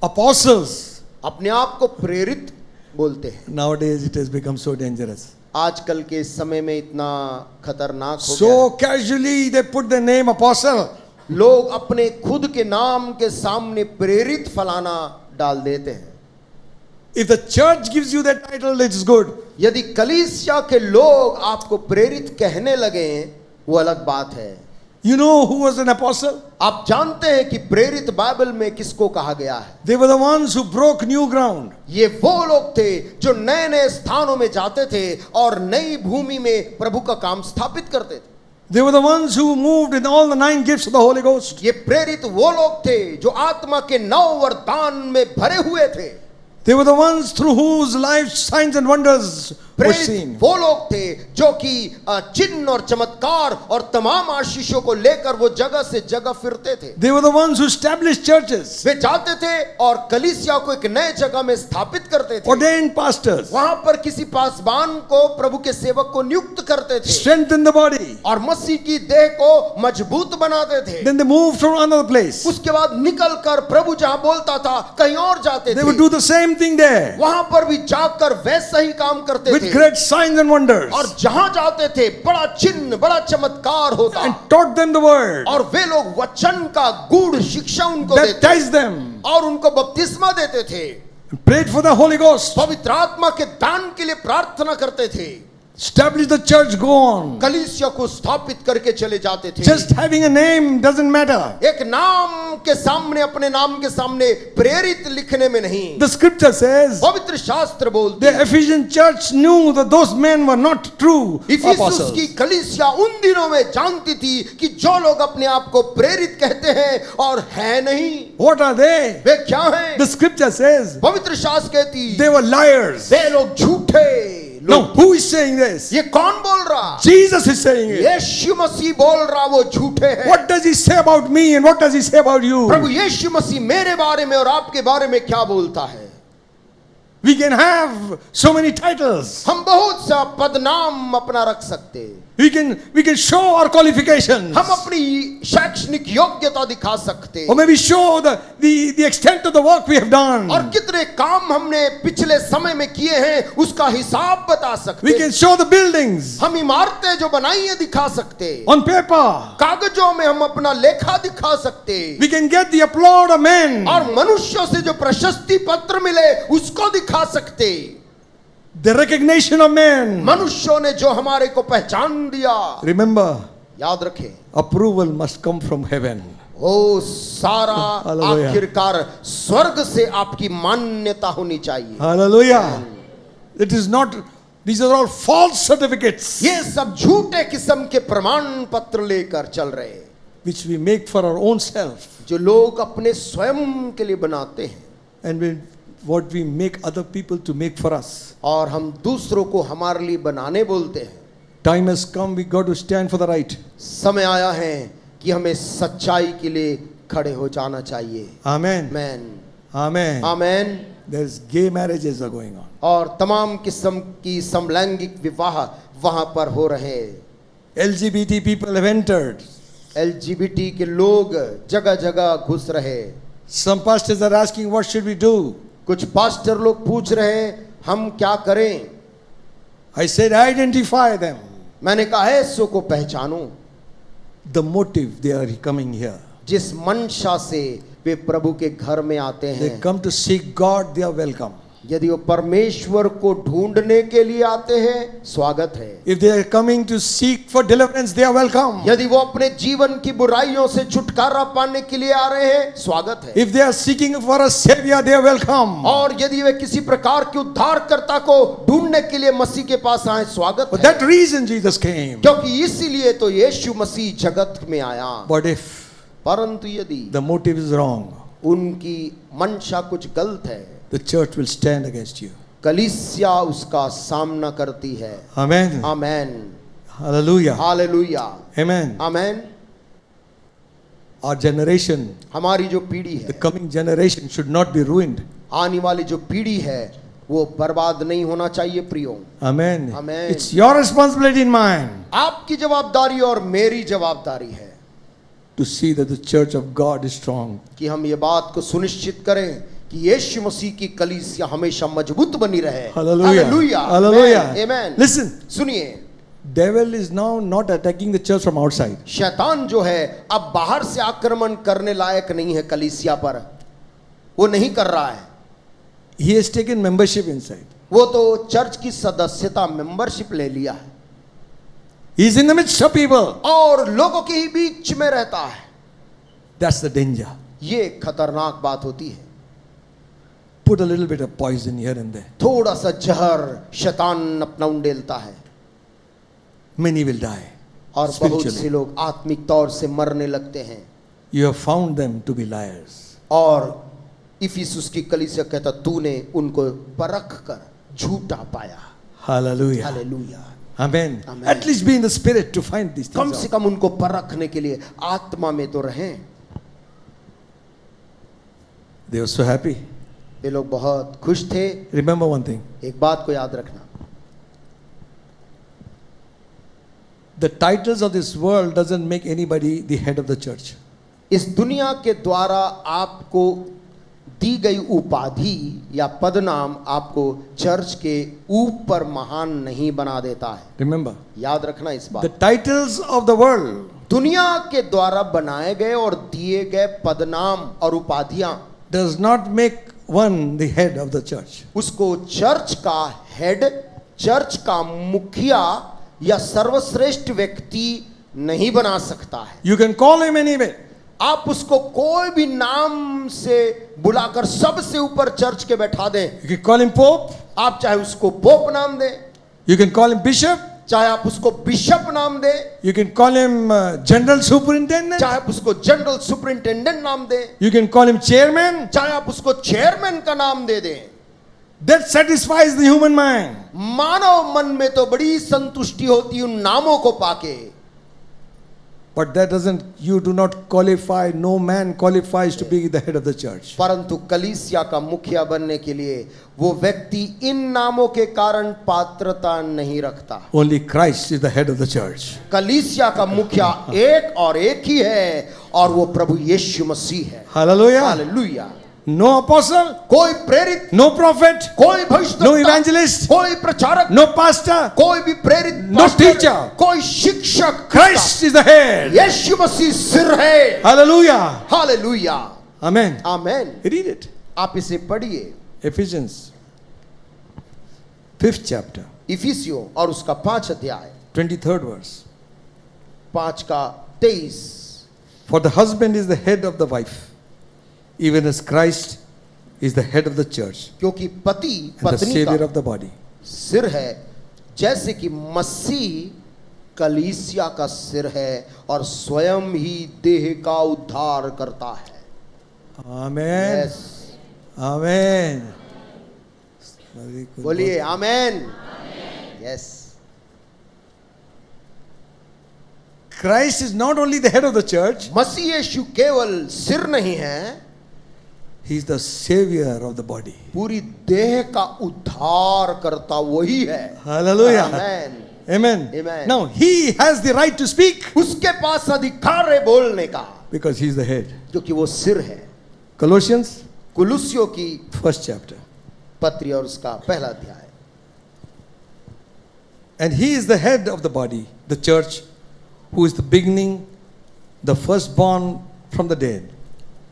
Apostles. अपने आप को प्रेरित बोलते हैं। Nowadays it has become so dangerous. आजकल के समय में इतना खतरनाक हो गया So casually they put the name apostle. है। लोग अपने खुद के नाम के सामने प्रेरित फलाना डाल देते हैं। If the church gives you that title, it is good. यदि कलीसिया के लोग आपको प्रेरित कहने लगे वो अलग बात है। You know who was an apostle? आप जानते हैं कि प्रेरित बाइबल में किसको कहा गया है? They were the ones who broke new ground. ये वो लोग थे जो नए नए स्थानों में जाते थे और नई भूमि में प्रभु का काम स्थापित करते थे। They were the ones who moved in all the 9 gifts of the Holy Ghost. ये प्रेरित वो लोग थे जो आत्मा के 9 वरदान में भरे हुए थे। They were the ones through whose lives signs and wonders were प्रेरित seen. वो लोग थे जो कि चिन्ह और चमत्कार और तमाम आशीषों को लेकर वो जगह से जगह फिरते थे। They were the ones who established churches, वे जाते थे और कलीसिया को एक नए जगह में स्थापित करते थे। ordained pastors, वहां पर किसी पासबान को प्रभु के सेवक को नियुक्त करते थे strengthened the body. और मसीह की देह को मजबूत बनाते थे। Then they moved from another place. उसके बाद निकल कर प्रभु जहां बोलता था कहीं और जाते They थे। would do the same thing there वहां पर भी जाकर वैसा ही काम करते with थे great signs and wonders, और जहां जाते थे बड़ा चिन्ह बड़ा चमत्कार होता and taught them the word, और वे लोग वचन का गूढ़ शिक्षा उनको देते baptized them, और उनको बपतिस्मा देते थे, and prayed for the Holy Ghost, पवित्र आत्मा के दान के लिए प्रार्थना करते थे, established the church, go on. कलीसिया को स्थापित करके चले जाते थे। Just having a name doesn't matter. एक नाम के सामने अपने नाम के सामने प्रेरित लिखने में नहीं। The scripture says पवित्र शास्त्र बोलते the Ephesian church knew that those men were not true Ephesus apostles. की कलीसिया उन दिनों में जानती थी कि जो लोग अपने आप को प्रेरित कहते हैं और है नहीं, What are they? वे क्या हैं? The scripture says पवित्र शास्त्र कहती they were liars. वे लोग झूठे No, लोग। who is saying this? ये कौन बोल रहा? Jesus is saying it. यीशु मसीह बोल रहा, वो झूठे हैं। What does he say about me and what does he say about you? प्रभु यीशु मसीह मेरे बारे में और आपके बारे में क्या बोलता है? We can have so many titles. हम बहुत सा पदनाम अपना रख सकते हैं। We can show our qualifications. हम अपनी शैक्षणिक योग्यता दिखा सकते हैं। Or maybe show the extent of the work we have done. और कितने काम हमने पिछले समय में किए हैं उसका हिसाब बता सकते We हैं। can show the buildings हम इमारतें जो बनाई है दिखा सकते हैं। on paper. कागजों में हम अपना लेखा दिखा सकते हैं। We can get the applause of men. और मनुष्यों से जो प्रशस्ति पत्र मिले उसको दिखा सकते हैं। The recognition of men. मनुष्यों ने जो हमारे को पहचान दिया। Remember, याद रखें, approval must come from heaven. ओ सारा Hallelujah. आखिरकार स्वर्ग से आपकी मान्यता होनी चाहिए। Hallelujah. It is not, these are all false certificates ये सब झूठे किस्म के प्रमाण पत्र लेकर चल रहे हैं, which we make for our own self. जो लोग अपने स्वयं के लिए बनाते हैं And what we make other people to make for us. और हम दूसरों को हमारे लिए बनाने बोलते हैं। Time has come, we got to stand for the right. समय आया है कि हमें सच्चाई के लिए खड़े हो जाना चाहिए। Amen. Amen, Amen. Amen. There's gay marriages are going on. और तमाम किस्म की समलैंगिक विवाह वहां पर हो रहे हैं। LGBT people have entered. LGBT के लोग जगह जगह घुस रहे। Some pastors are asking, what should we do? कुछ पास्टर लोग पूछ रहे हैं हम क्या करें। I said, identify them. मैंने कहा है इसको को पहचानो, The motive they are coming here. जिस मंशा से वे प्रभु के घर में आते They हैं। come to seek God, they are welcome. यदि वो परमेश्वर को ढूंढने के लिए आते हैं स्वागत है। If they are coming to seek for deliverance, they are welcome. यदि वो अपने जीवन की बुराइयों से छुटकारा पाने के लिए आ रहे हैं स्वागत है। If they are seeking for a savior, they are welcome. और यदि वे किसी प्रकार के उद्धारकर्ता को ढूंढने के लिए मसीह के पास आए स्वागत For है। that reason Jesus came. क्योंकि इसीलिए तो यीशु मसीह जगत में आया। But if परंतु यदि the motive is wrong, उनकी मंशा कुछ गलत है, the church will stand against you. कलीसिया उसका सामना करती है। Amen. Amen, Hallelujah. Hallelujah, Amen. Amen. Our generation, हमारी जो पीढ़ी the है, coming generation should not be ruined. आने वाली जो पीढ़ी है वो बर्बाद नहीं होना चाहिए प्रियो। Amen. Amen. It's your responsibility and mine आपकी जवाबदारी और मेरी जवाबदारी है to see that the church of God is strong. कि हम ये बात को सुनिश्चित करें कि यीशु मसीह की कलीसिया हमेशा मजबूत बनी रहे। Hallelujah. Hallelujah, Hallelujah. आमेन। Listen, सुनिए, devil is now not attacking the church from outside. शैतान जो है अब बाहर से आक्रमण करने लायक नहीं है कलीसिया पर, वो नहीं कर रहा है। He has taken membership inside. वो तो चर्च की सदस्यता मेंबरशिप ले लिया है He is in the midst of people. और लोगों के ही बीच में रहता है। That's the danger. ये खतरनाक बात होती है। Put a little bit of poison here and there. थोड़ा सा जहर शैतान अपना उंडेलता है Many will die. और बहुत से Spiritually. लोग आत्मिक तौर से मरने लगते हैं। You have found them to be liars. और इफिसुस की कलीसिया कहता तूने उनको परख कर झूठा पाया। Hallelujah. Hallelujah, Amen. Amen. At least be in the spirit to find these come things से out. कम उनको परखने के लिए आत्मा में तो रहें। They were so happy. वे लोग बहुत खुश थे। Remember one thing. एक बात को याद रखना, The titles of this world doesn't make anybody the head of the church. इस दुनिया के द्वारा आपको दी गई उपाधि या पदनाम आपको चर्च के ऊपर महान नहीं बना देता है। Remember, याद रखना इस बात। the titles of the world दुनिया के द्वारा बनाए गए और दिए गए पदनाम और उपाधियां does not make one the head of the church. उसको चर्च का हेड, चर्च का मुखिया या सर्वश्रेष्ठ व्यक्ति नहीं बना सकता है। You can call him anyway. आप उसको कोई भी नाम से बुलाकर सबसे ऊपर चर्च के बैठा दें। You can call him Pope. आप चाहे उसको पोप नाम दें, You can call him Bishop. चाहे आप उसको बिशप नाम दें, You can call him General Superintendent. चाहे आप उसको जनरल सुपरिंटेंडेंट नाम दें, You can call him Chairman. चाहे आप उसको चेयरमैन का नाम दे दें। That satisfies the human mind. मानव मन में तो बड़ी संतुष्टि होती उन नामों को पाके। But that doesn't, you do not qualify, no man qualifies to be the head of the church. परंतु कलीसिया का मुखिया बनने के लिए वो व्यक्ति इन नामों के कारण पात्रता नहीं रखता। Only Christ is the head of the church. कलीसिया का मुखिया एक और एक ही है और वो प्रभु यीशु मसीह है। Hallelujah. हालेलुया। No apostle, कोई प्रेरित, no prophet, कोई भविष्यद्वक्ता, no evangelist, कोई प्रचारक, no pastor. कोई भी प्रेरित, No पास्टर, teacher. कोई शिक्षक। Christ is the head. यीशु मसीह सिर है। Hallelujah. Hallelujah. Amen. Amen. Read it. आप इसे पढ़िए। Ephesians 5th chapter, इफिसियों और उसका 5 अध्याय 23rd verse. 5 का 23। For the husband is the head of the wife, even as Christ is the head of the church क्योंकि पति and the पत्नी savior का of the body. सिर है, जैसे कि मसीह कलीसिया का सिर है और स्वयं ही देह का उद्धार करता है। Amen. Yes. Amen. बोलिए amen. Yes. Christ is not only the head of the church, मसीह यीशु केवल सिर नहीं है, he is the savior of the body. पूरी देह का उद्धार करता वही है। Hallelujah. Amen. Amen. Amen. Now he has the right to speak उसके पास अधिकार है बोलने का, because he is the head. क्योंकि वो सिर है। Colossians कुलुस्सियों की 1st chapter. पत्री और उसका पहला अध्याय। And he is the head of the body, the church, who is the beginning, the firstborn from the dead.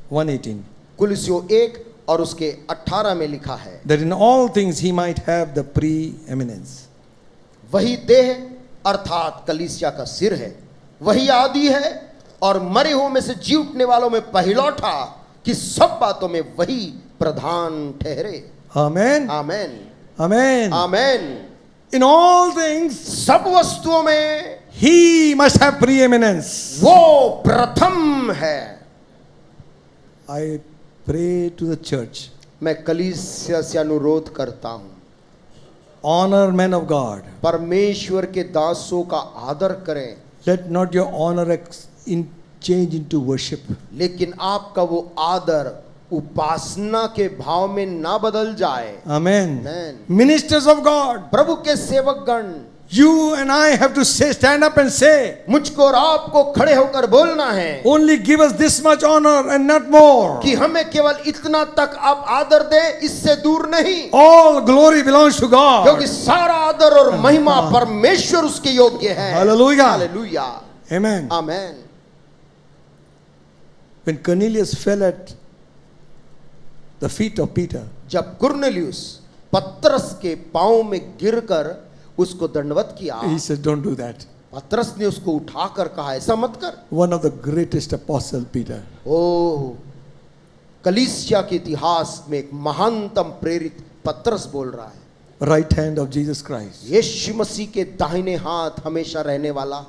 118. कुलुस्सियों 1 और उसके 18 में लिखा है, That in all things he might have the preeminence. वही देह अर्थात कलीसिया का सिर है, वही आदि है और मरे हुओं में से जी उठने वालों में पहिलौठा, कि सब बातों में वही प्रधान ठहरे। Amen. Amen. Amen. Amen. In all things सब वस्तुओं में he must have preeminence. वो प्रथम है। I pray to the church. मैं कलीसिया से अनुरोध करता हूं, Honor men of God. परमेश्वर के दासों का आदर करें, Let not your honor change into worship. लेकिन आपका वो आदर उपासना के भाव में ना बदल जाए। Amen. Amen. Ministers of God, प्रभु के सेवक गण, you and I have to say, stand up and say, मुझको और आपको खड़े होकर बोलना है only give us this much honor and not more. कि हमें केवल इतना तक आप आदर दें, इससे दूर नहीं, All glory belongs to God. क्योंकि सारा आदर और महिमा परमेश्वर उसके योग्य है। Hallelujah. Hallelujah. Amen. Amen. When Cornelius fell at the feet of Peter, जब कुरनेलियुस पतरस के पांव में गिरकर उसको दंडवत किया, he said, don't do that. पतरस ने उसको उठाकर कहा, ऐसा मत कर। One of the greatest apostles, Peter. ओह, कलीसिया के इतिहास में एक महानतम प्रेरित पतरस बोल रहा है, Right hand of Jesus Christ. यीशु मसीह के दाहिने हाथ हमेशा रहने वाला।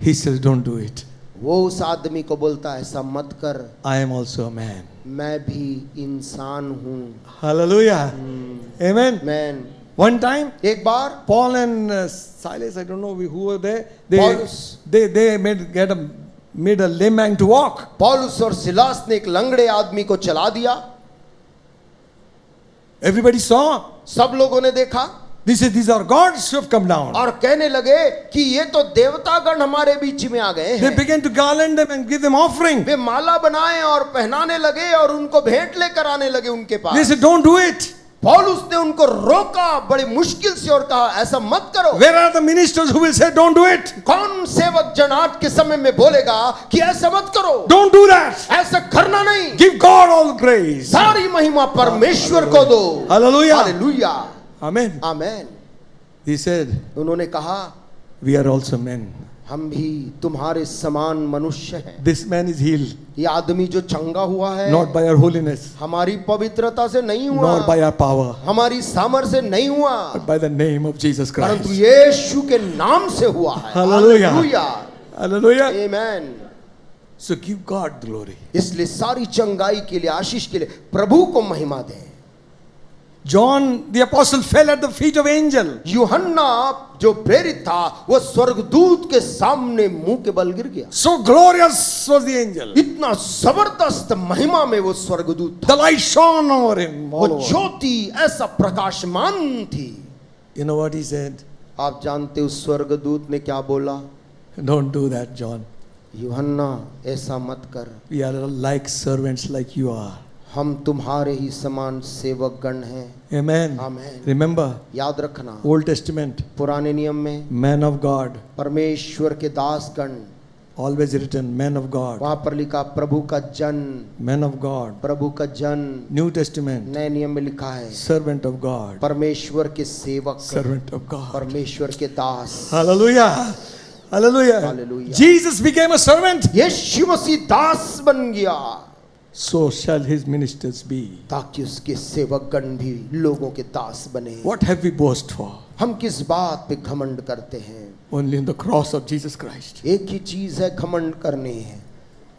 He says, don't do it. वो उस आदमी को बोलता है, ऐसा मत कर, I am also a man. मैं भी इंसान हूं। Hallelujah. Amen. Man. One time, एक बार Paul and Silas, I don't know who were there, Paulus. they made a lame man to walk. पौलुस और सिलास ने एक लंगड़े आदमी को चला दिया। Everybody saw. सब लोगों ने देखा These are gods who have come down. और कहने लगे कि ये तो देवतागण हमारे बीच में आ गए They हैं। began to garland them and give them offering. वे माला बनाए और पहनाने लगे और उनको भेंट लेकर आने लगे उनके They pass. said, don't do it. पौलुस ने उनको रोका बड़ी मुश्किल से और कहा, ऐसा मत करो। Where are the ministers who will say, don't do it? कौन सेवक जन आज के समय में बोलेगा कि ऐसा मत करो, Don't do that. ऐसा करना नहीं। Give God all the praise. सारी महिमा परमेश्वर को दो। Hallelujah. Hallelujah. Amen. Amen. He said, उन्होंने कहा, we are also men. हम भी तुम्हारे समान मनुष्य हैं। This man is healed, ये आदमी जो चंगा हुआ है, not by our holiness, हमारी पवित्रता से नहीं हुआ, nor by our power, हमारी सामर्थ्य से नहीं हुआ, but by the name of Jesus परंतु Christ. यीशु के नाम से हुआ है। Hallelujah. हालेलुया। Hallelujah. आमेन। So give God glory. इसलिए सारी चंगाई के लिए, आशीष के लिए प्रभु को महिमा दें। John the apostle fell at the feet of angel. यूहन्ना जो प्रेरित था वो स्वर्गदूत के सामने मुंह के बल गिर गया। So glorious was the angel. इतना जबरदस्त महिमा में वो स्वर्गदूत था। The light shone over him. वो All over. ज्योति ऐसा प्रकाशमान थी। You know what he said? आप जानते उस स्वर्गदूत ने क्या बोला? Don't do that, John. यूहन्ना ऐसा मत कर, We are like servants like you are. हम तुम्हारे ही समान सेवक गण हैं। Amen. आमेन। Remember, याद रखना Old Testament, पुराने नियम में man of God, परमेश्वर के दास गण, always written, man of God, वहां पर लिखा प्रभु का जन, man of God. प्रभु का जन। New Testament, नए नियम में लिखा है servant of God, परमेश्वर के सेवक, servant of God. परमेश्वर के दास। Hallelujah. Hallelujah. Hallelujah. Jesus became a servant. यीशु मसीह दास बन गया So shall his ministers be. ताकि उसके सेवक गण भी लोगों के दास बने। What have we boast for? हम किस बात पे घमंड करते हैं? Only in the cross of Jesus Christ. एक ही चीज है घमंड करने है,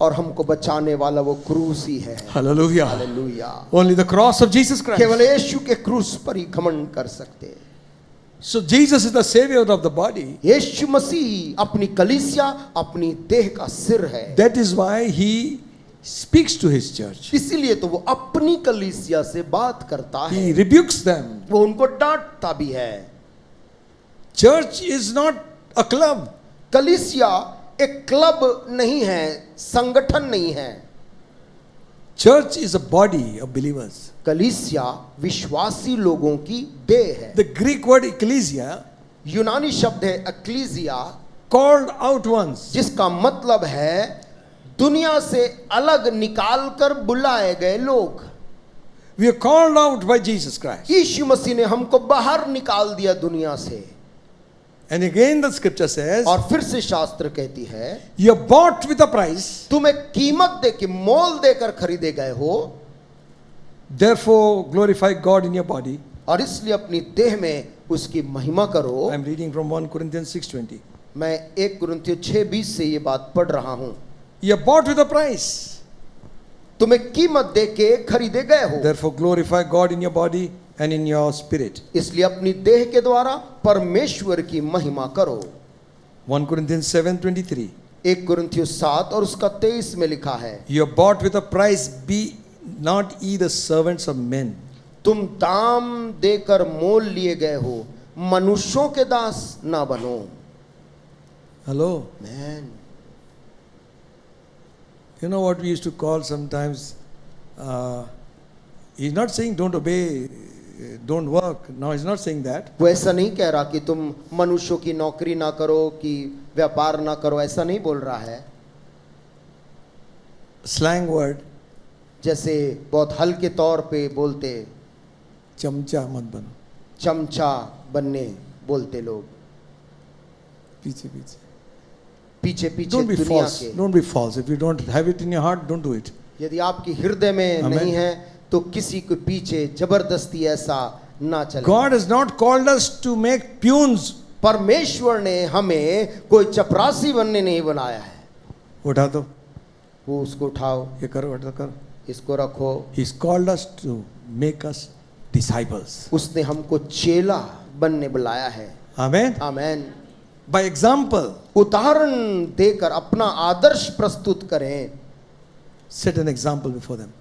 और हमको बचाने वाला वो क्रूस ही है। Hallelujah. Hallelujah. Only the cross of Jesus Christ. केवल यीशु के क्रूस पर ही घमंड कर सकते हैं। So Jesus is the savior of the body. यीशु मसीह अपनी कलीसिया, अपनी देह का सिर है। That is why he speaks to his church. इसीलिए तो वो अपनी कलीसिया से बात करता है, He rebukes them. वो उनको डांटता भी है। Church is not a club. कलीसिया एक क्लब नहीं है, संगठन नहीं है। Church is a body of believers. कलीसिया विश्वासी लोगों की देह है। The Greek word ecclesia, यूनानी शब्द है एक्लीसिया, called out ones. जिसका मतलब है दुनिया से अलग निकाल कर बुलाए गए लोग। We are called out by Jesus Christ. यीशु मसीह ने हमको बाहर निकाल दिया दुनिया से। And again the scripture says, और फिर से शास्त्र कहती है you are bought with a price. तुम एक कीमत दे के, मोल देकर खरीदे गए हो, Therefore glorify God in your body. और इसलिए अपनी देह में उसकी महिमा करो। I am reading from 1 Corinthians 6:20. मैं 1 कुरिन्थियों 6:20 से ये बात पढ़ रहा हूं। You are bought with a price. तुम एक कीमत दे के खरीदे गए हो, Therefore glorify God in your body and in your spirit. इसलिए अपनी देह के द्वारा परमेश्वर की महिमा करो। 1 Corinthians 7:23. 1 कुरिन्थियों 7 और उसका 23 में लिखा है, You are bought with a price, be not ye the servants of men. तुम दाम देकर मोल लिए गए हो, मनुष्यों के दास ना बनो। Hello. Man, You know what we used to call sometimes, he's not saying don't obey, don't work. No, he's not saying that. वो ऐसा नहीं कह रहा कि तुम मनुष्यों की नौकरी ना करो, कि व्यापार ना करो, ऐसा नहीं बोल रहा है। Slang word, जैसे बहुत हल्के तौर पे बोलते, चमचा मत बनो. चमचा बनने बोलते लोग, पीछे पीछे. पीछे पीछे Don't be दुनिया false. के। Don't be false. If you don't have it in your heart, don't do it. यदि आपकी हृदय में Amen. नहीं है तो किसी के पीछे जबरदस्ती ऐसा ना चले। God has not called us to make peons. परमेश्वर ने हमें कोई चपरासी बनने नहीं बनाया है। उठा दो, वो उसको उठाओ, ये करो, ऐसा करो. इसको रखो। He's called us to make us disciples. उसने हमको चेला बनने बुलाया है। Amen. आमेन। By example, उदाहरण देकर अपना आदर्श प्रस्तुत करें, set an example before them.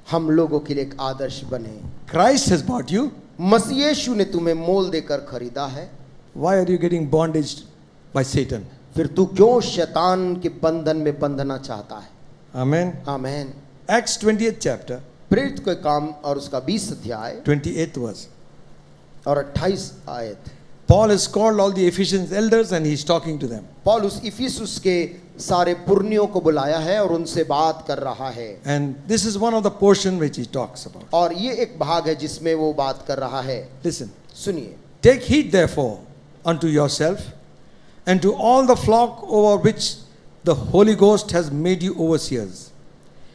हम लोगों के लिए एक आदर्श बने। Christ has bought you. मसीह यीशु ने तुम्हें मोल देकर खरीदा है। Why are you getting bondage by Satan? फिर तू क्यों शैतान के बंधन में बंधना चाहता है? Amen. आमेन। Acts 20th chapter, प्रेरित के काम और उसका 20 अध्याय 28th verse. और 28 आयत। Paul has called all the Ephesians elders and he's talking to them. पौलुस इफिसुस के सारे पुरनियों को बुलाया है और उनसे बात कर रहा है। And this is one of the portion which he talks about. और ये एक भाग है जिसमें वो बात कर रहा है। Listen. सुनिए। Take heed therefore unto yourself and to all the flock over which the Holy Ghost has made you overseers,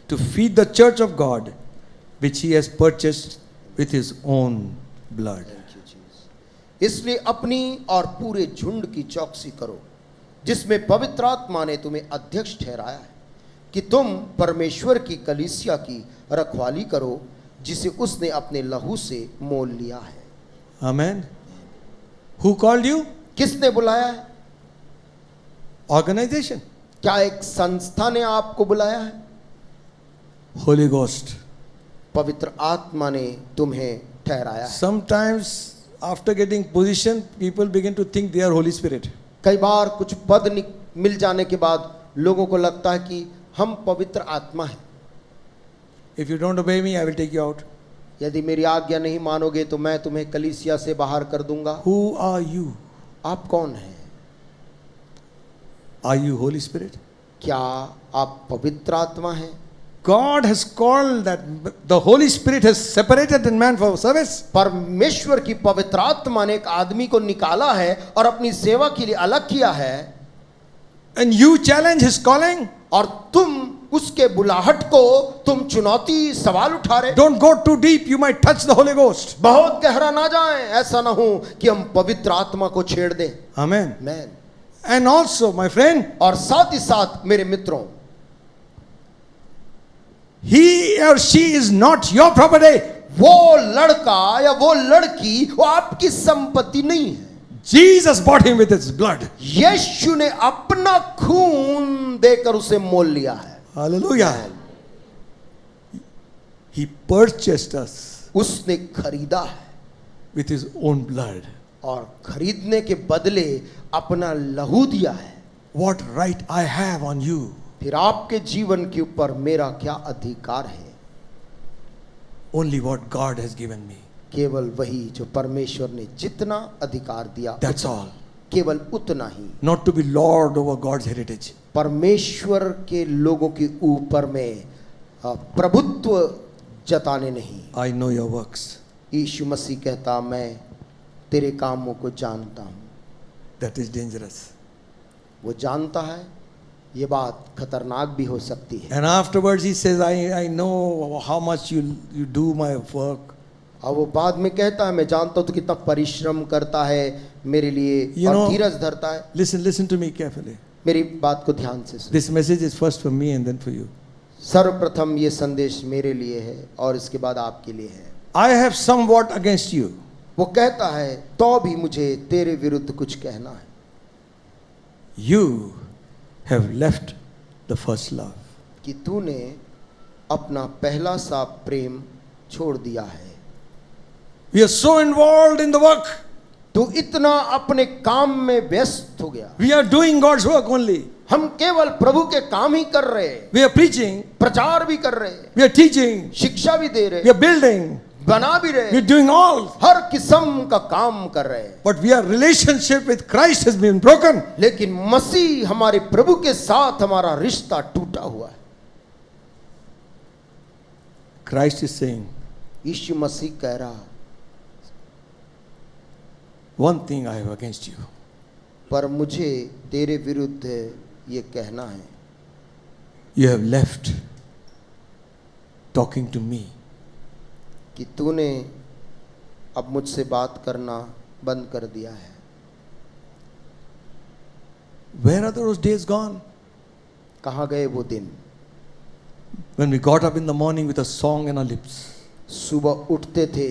to feed the church of God which he has purchased with his own blood. इसलिए अपनी और पूरे झुंड की चौकसी करो, जिसमें पवित्र आत्मा ने तुम्हें अध्यक्ष ठहराया है, कि तुम परमेश्वर की कलीसिया की रखवाली करो, जिसे उसने अपने लहू से मोल लिया है। Amen. Who called you? किसने बुलाया है? Organization. क्या एक संस्था ने आपको बुलाया है? Holy Ghost. पवित्र आत्मा ने तुम्हें ठहराया है। Sometimes after getting position, people begin to think they are Holy Spirit. कई बार कुछ पद मिल जाने के बाद लोगों को लगता है कि हम पवित्र आत्मा हैं। If you don't obey me, I will take you out. यदि मेरी आज्ञा नहीं मानोगे तो मैं तुम्हें कलीसिया से बाहर कर दूंगा। Who are you? आप कौन हैं? Are you Holy Spirit? क्या आप पवित्र आत्मा हैं? God has called that the Holy Spirit has separated the man for service. परमेश्वर की पवित्र आत्मा ने एक आदमी को निकाला है और अपनी सेवा के लिए अलग किया है। And you challenge his calling. और तुम उसके बुलाहट को तुम चुनौती सवाल उठा रहे। Don't go too deep, you might touch the Holy Ghost. बहुत गहरा ना जाएं, ऐसा ना हो कि हम पवित्र आत्मा को छेड़ दें। Amen. Man. And also, my friend, और साथ ही साथ मेरे मित्रों, he or she is not your property. वो लड़का या वो लड़की वो आपकी संपत्ति नहीं है। Jesus bought him with his blood. यीशु ने अपना खून देकर उसे मोल लिया है। Hallelujah. He purchased us उसने खरीदा है with his own blood. और खरीदने के बदले अपना लहू दिया है। What right I have on you? फिर आपके जीवन के ऊपर मेरा क्या अधिकार है? Only what God has given me. केवल वही जो परमेश्वर ने जितना अधिकार दिया, That's all. केवल उतना ही। Not to be lord over God's heritage. परमेश्वर के लोगों के ऊपर में प्रभुत्व जताने नहीं। I know your works. यीशु मसीह कहता, मैं तेरे कामों को जानता हूँ। That is dangerous. वो जानता है, ये बात खतरनाक भी हो सकती है। And afterwards he says, I know how much you do my work. और वो बाद में कहता है, मैं जानता हूँ तो कितना परिश्रम करता है मेरे लिए और धीरज धरता है। Listen to me carefully. मेरी बात को ध्यान से सुनो। This message is first for me and then for you. सर्वप्रथम ये संदेश मेरे लिए है और इसके बाद आपके लिए है। I have somewhat against you. वो कहता है, तो भी मुझे तेरे विरुद्ध कुछ कहना है। You have left the first love. कि तूने अपना पहला सा प्रेम छोड़ दिया है। We are so involved in the work. तू इतना अपने काम में व्यस्त हो गया। We are doing God's work only. हम केवल प्रभु के काम ही कर रहे, We are preaching. प्रचार भी कर रहे, We are teaching. शिक्षा भी दे रहे, We are building. बना भी We रहे, are doing all. हर किस्म का काम कर रहे। But our relationship with Christ has been broken. लेकिन मसीह हमारे प्रभु के साथ हमारा रिश्ता टूटा हुआ है। Christ is saying, यीशु मसीह कह रहा, one thing I have against you. पर मुझे तेरे विरुद्ध ये कहना है, You have left talking to me. कि तूने अब मुझसे बात करना बंद कर दिया है। Where are those days gone? कहाँ गए वो दिन When we got up in the morning with a song in our lips. सुबह उठते थे,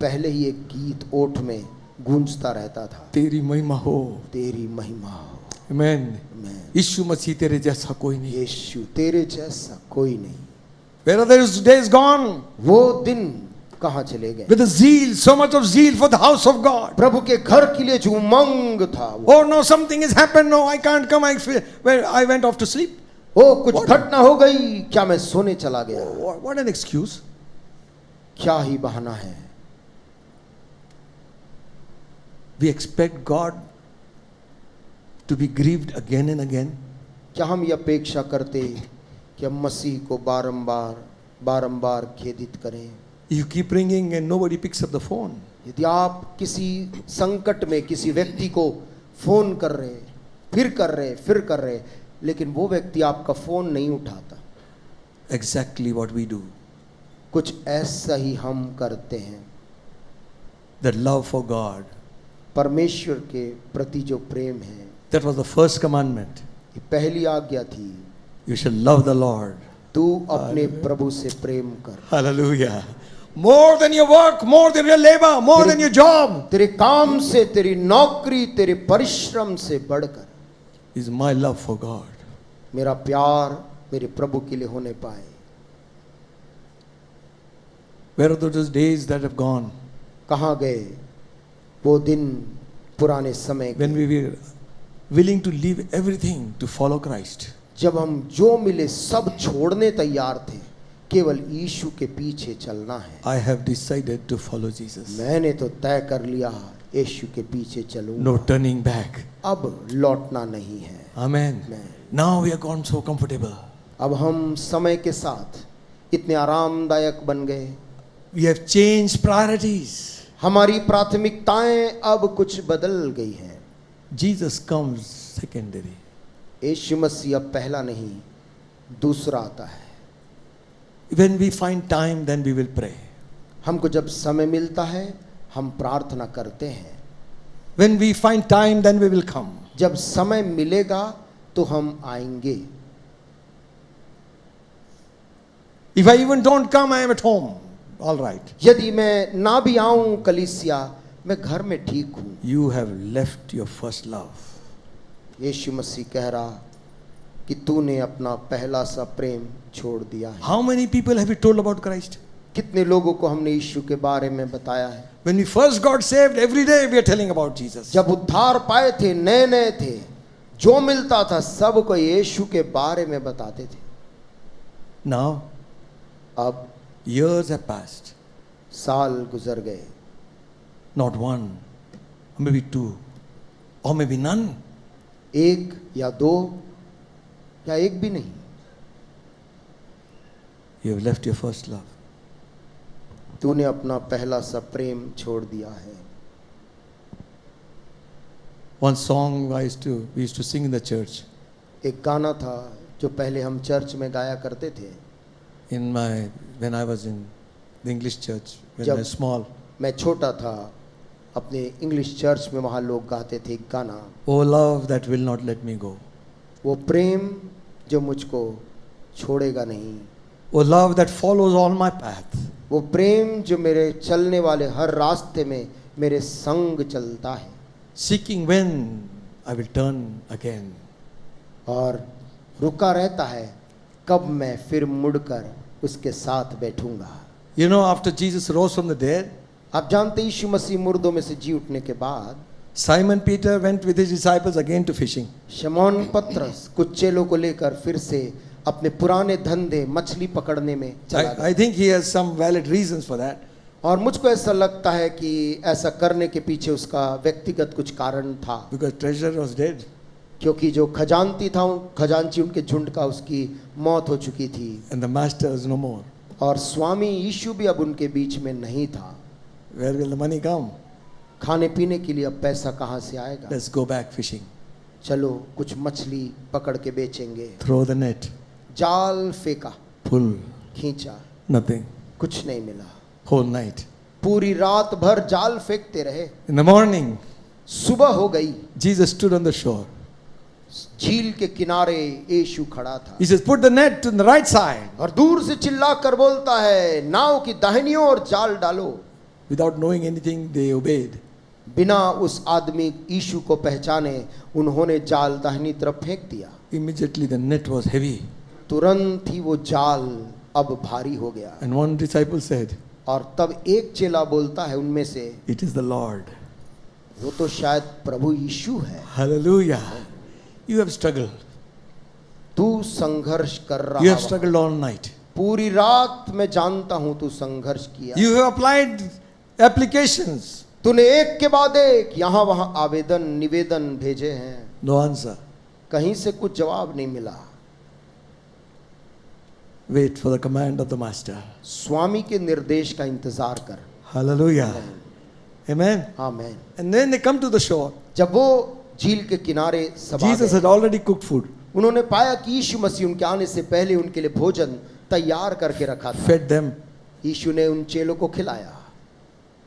पहले ही एक गीत ओठ में गूंजता रहता था, तेरी महिमा हो. तेरी महिमा हो। Amen. मैं यीशु मसीह तेरे जैसा कोई नहीं. यीशु तेरे जैसा कोई नहीं। Where are those days gone? वो दिन कहाँ चले गए? With the zeal, so much of zeal for the house of God. प्रभु के घर के लिए जो उमंग था वो, Oh no, something has happened. No, I can't come. I went off to sleep. ओ कुछ घटना हो गई, क्या मैं सोने चला गया? What an excuse. क्या ही बहाना है। We expect God to be grieved again and again. क्या हम ये अपेक्षा करते कि हम मसीह को बारंबार खेदित करें? You keep ringing and nobody picks up the phone. यदि आप किसी संकट में किसी व्यक्ति को फोन कर रहे, फिर कर रहे, लेकिन वो व्यक्ति आपका फोन नहीं उठाता, Exactly what we do. कुछ ऐसा ही हम करते हैं। That love for God. परमेश्वर के प्रति जो प्रेम है, That was the first commandment. ये पहली आज्ञा थी, You shall love the Lord. तू अपने प्रभु से प्रेम कर। Hallelujah. more than your work, more than your labor, more than your job, तेरे काम से, तेरी नौकरी, तेरे परिश्रम से बढ़कर is my love for God. मेरा प्यार मेरे प्रभु के लिए होने पाए। Where are those days that have gone कहाँ गए वो दिन, पुराने समय when के, we were willing to leave everything to follow Christ? जब हम जो मिले सब छोड़ने तैयार थे, केवल यीशु के पीछे चलना है। I have decided to follow Jesus. मैंने तो तय कर लिया यीशु के पीछे चलूंगा, No turning back. अब लौटना नहीं है। Amen. Amen. Now we are gone so comfortable. अब हम समय के साथ इतने आरामदायक बन गए, We have changed priorities. हमारी प्राथमिकताएं अब कुछ बदल गई हैं। Jesus comes secondary. यीशु मसीह अब पहला नहीं दूसरा आता है। When we find time, then we will pray. हमको जब समय मिलता है हम प्रार्थना करते हैं। When we find time, then we will come. जब समय मिलेगा तो हम आएंगे। If I even don't come, I am at home. All right. यदि मैं ना भी आऊं कलीसिया, मैं घर में ठीक हूं। You have left your first love. यीशु मसीह कह रहा कि तूने अपना पहला सा प्रेम छोड़ दिया है। How many people have you told about Christ? कितने लोगों को हमने यीशु के बारे में बताया है। When we first got saved, every day we are telling about Jesus. जब उद्धार पाए थे, नए नए थे, जो मिलता था सबको यीशु के बारे में बताते थे। Now, अब years have passed. साल गुजर गए, Not one, maybe two, or maybe none. एक या दो या एक भी नहीं। You have left your first love. तूने अपना पहला सा प्रेम छोड़ दिया है। One song we used to sing in the church. एक गाना था जो पहले हम चर्च में गाया करते थे। When I was in the English church, when I जब was small. मैं छोटा था, अपने इंग्लिश चर्च में वहाँ लोग गाते थे एक गाना, Oh love that will not let me go. वो प्रेम जो मुझको छोड़ेगा नहीं, Oh love that follows all my path. वो प्रेम जो मेरे चलने वाले हर रास्ते में मेरे संग चलता है, Seeking when I will turn again. और रुका रहता है कब मैं फिर मुड़कर उसके साथ बैठूंगा। You know, after Jesus rose from the dead, आप जानते यीशु मसीह मुर्दों में से जी उठने के बाद Simon Peter went with his disciples again to fishing. शमौन पतरस कुछ चेलों को लेकर फिर से अपने पुराने धंधे मछली पकड़ने में चला गया। I think he has some valid reasons for that. और मुझको ऐसा लगता है कि ऐसा करने के पीछे उसका व्यक्तिगत कुछ कारण था, Because treasure was dead. क्योंकि जो खजांची उनके झुंड का उसकी मौत हो चुकी थी, And the master is no more. और स्वामी यीशु भी अब उनके बीच में नहीं था। Where will the money come? खाने पीने के लिए अब पैसा कहाँ से आएगा? Let's go back fishing. चलो कुछ मछली पकड़ के बेचेंगे। Throw the net. जाल फेंका, Pull. खींचा, Nothing. कुछ नहीं मिला। Whole night. पूरी रात भर जाल फेंकते रहे। In the morning, सुबह हो गई, Jesus stood on the shore. झील के किनारे यीशु खड़ा था। He says, put the net on the right side. और दूर से चिल्ला कर बोलता है, नाव की दाहिनी ओर जाल डालो। Without knowing anything, they obeyed. बिना उस आदमी यीशु को पहचाने उन्होंने जाल दाहिनी तरफ फेंक दिया। Immediately the net was heavy. तुरंत ही वो जाल अब भारी हो गया। And one disciple said, और तब एक चेला बोलता है उनमें से, it is the Lord. वो तो शायद प्रभु यीशु है। Hallelujah. You have struggled. तू संघर्ष कर रहा You have है। struggled all night. पूरी रात मैं जानता हूं तू संघर्ष किया। You have applied applications. तूने एक के बाद एक यहाँ वहाँ आवेदन निवेदन भेजे हैं, No answer. कहीं से कुछ जवाब नहीं मिला। Wait for the command of the master. स्वामी के निर्देश का इंतजार कर। Hallelujah. Amen. आमीन। And then they come to the shore. जब वो झील के किनारे सभा Jesus गए, had already cooked food, उन्होंने पाया कि यीशु मसीह उनके आने से पहले उनके लिए भोजन तैयार करके रखा था। fed them, यीशु ने उन चेलों को खिलाया।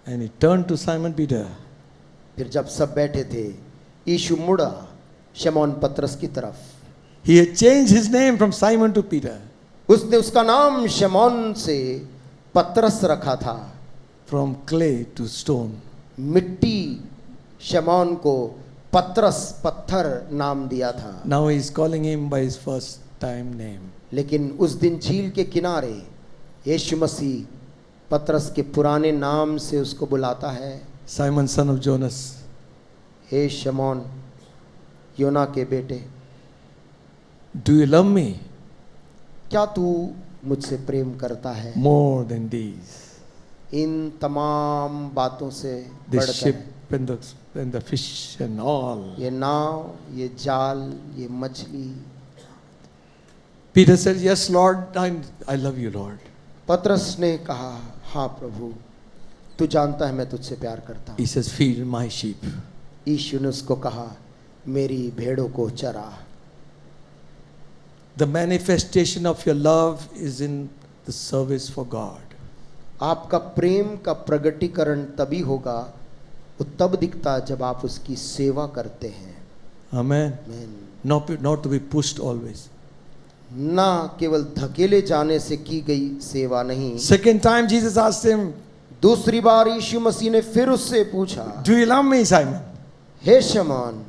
and he turned to Simon Peter. फिर जब सब बैठे थे, यीशु मुड़ा शमौन पतरस की तरफ। He had changed his name from Simon to Peter. उसने उसका नाम शमौन से पतरस रखा था, from clay to stone. मिट्टी शमौन को पतरस पत्थर नाम दिया था। Now he is calling him by his first time name. लेकिन उस दिन झील के किनारे यीशु मसीह पतरस के पुराने नाम से उसको बुलाता है, Simon, son of Jonas, हे शमौन योना के बेटे, do you love me क्या तू मुझसे प्रेम करता है? more than these? इन तमाम बातों से The बढ़कर, ship and the fish and all. ये नाव, ये जाल, ये मछली। Peter said, yes, Lord, I love you, Lord. पतरस ने कहा, हाँ प्रभु, तू जानता है मैं तुझसे प्यार करता He हूँ। says, feed my sheep. यीशु ने उसको कहा, मेरी भेड़ों को चरा। The manifestation of your love is in the service for God. आपका प्रेम का प्रगटीकरण तभी होगा, वो तब दिखता जब आप उसकी सेवा करते हैं। Amen. आमीन। Not to be pushed always. ना केवल धकेले जाने से की गई सेवा नहीं। Second time Jesus asked him, दूसरी बार यीशु मसीह ने फिर उससे पूछा, do you love me, Simon? हे शमौन,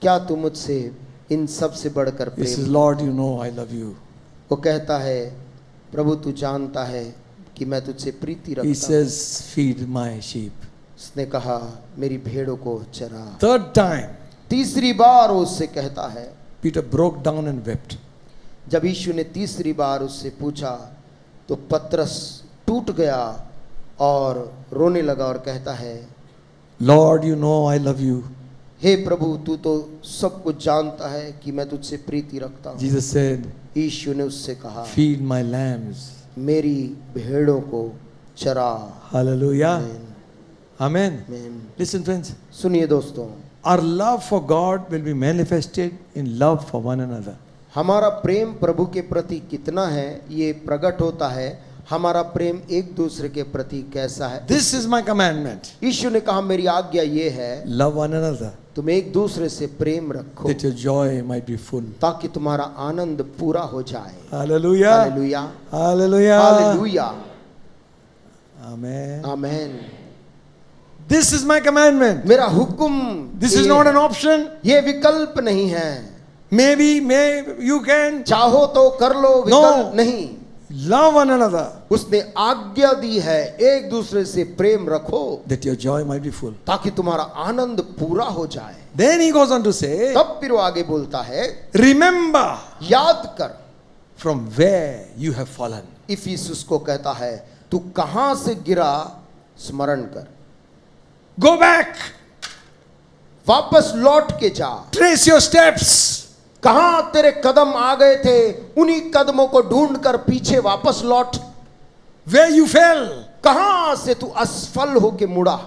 क्या तू मुझसे इन सब से बढ़कर He says, Prem? Lord, you know I love you. वो कहता है, प्रभु तू जानता है कि मैं तुझसे प्रीति He रखता हूँ। says, feed my sheep. उसने कहा, मेरी भेड़ों को चरा। Third time, तीसरी बार वो उससे कहता है, Peter broke down and wept. जब यीशु ने तीसरी बार उससे पूछा तो पतरस टूट गया और रोने लगा और कहता है, Lord, you know I love you. हे प्रभु तू तो सब कुछ जानता है कि मैं तुझसे प्रीति रखता हूँ। Jesus said, यीशु ने उससे कहा, feed my lambs. मेरी भेड़ों को चरा। Hallelujah. आमीन, Amen. आमीन। Listen, friends. सुनिए दोस्तों, Our love for God will be manifested in love for one another. हमारा प्रेम प्रभु के प्रति कितना है ये प्रकट होता है हमारा प्रेम एक दूसरे के प्रति कैसा है। This is my commandment. यीशु ने कहा, मेरी आज्ञा ये है, Love one another, तुम एक दूसरे से प्रेम रखो that your joy might be full. ताकि तुम्हारा आनंद पूरा हो जाए। Hallelujah. Hallelujah, Hallelujah. Hallelujah, Amen. Amen. This is my commandment. मेरा हुक्म This is ये not है। an option. ये विकल्प नहीं है, Maybe, you can. चाहो तो कर लो, विकल्प नहीं। Love one another, उसने आज्ञा दी है, एक दूसरे से प्रेम रखो that your joy might be full. ताकि तुम्हारा आनंद पूरा हो जाए। Then he goes on to say, तब फिर वो आगे बोलता है, remember याद कर। from where you have fallen. Ephesus को कहता है, तू कहां से गिरा स्मरण कर, Go back. वापस लौट के जा। Trace your steps. कहां तेरे कदम आ गए थे, उन्हीं कदमों को ढूंढ कर पीछे वापस लौट। Where you fell. कहां से तू असफल होके मुड़ा,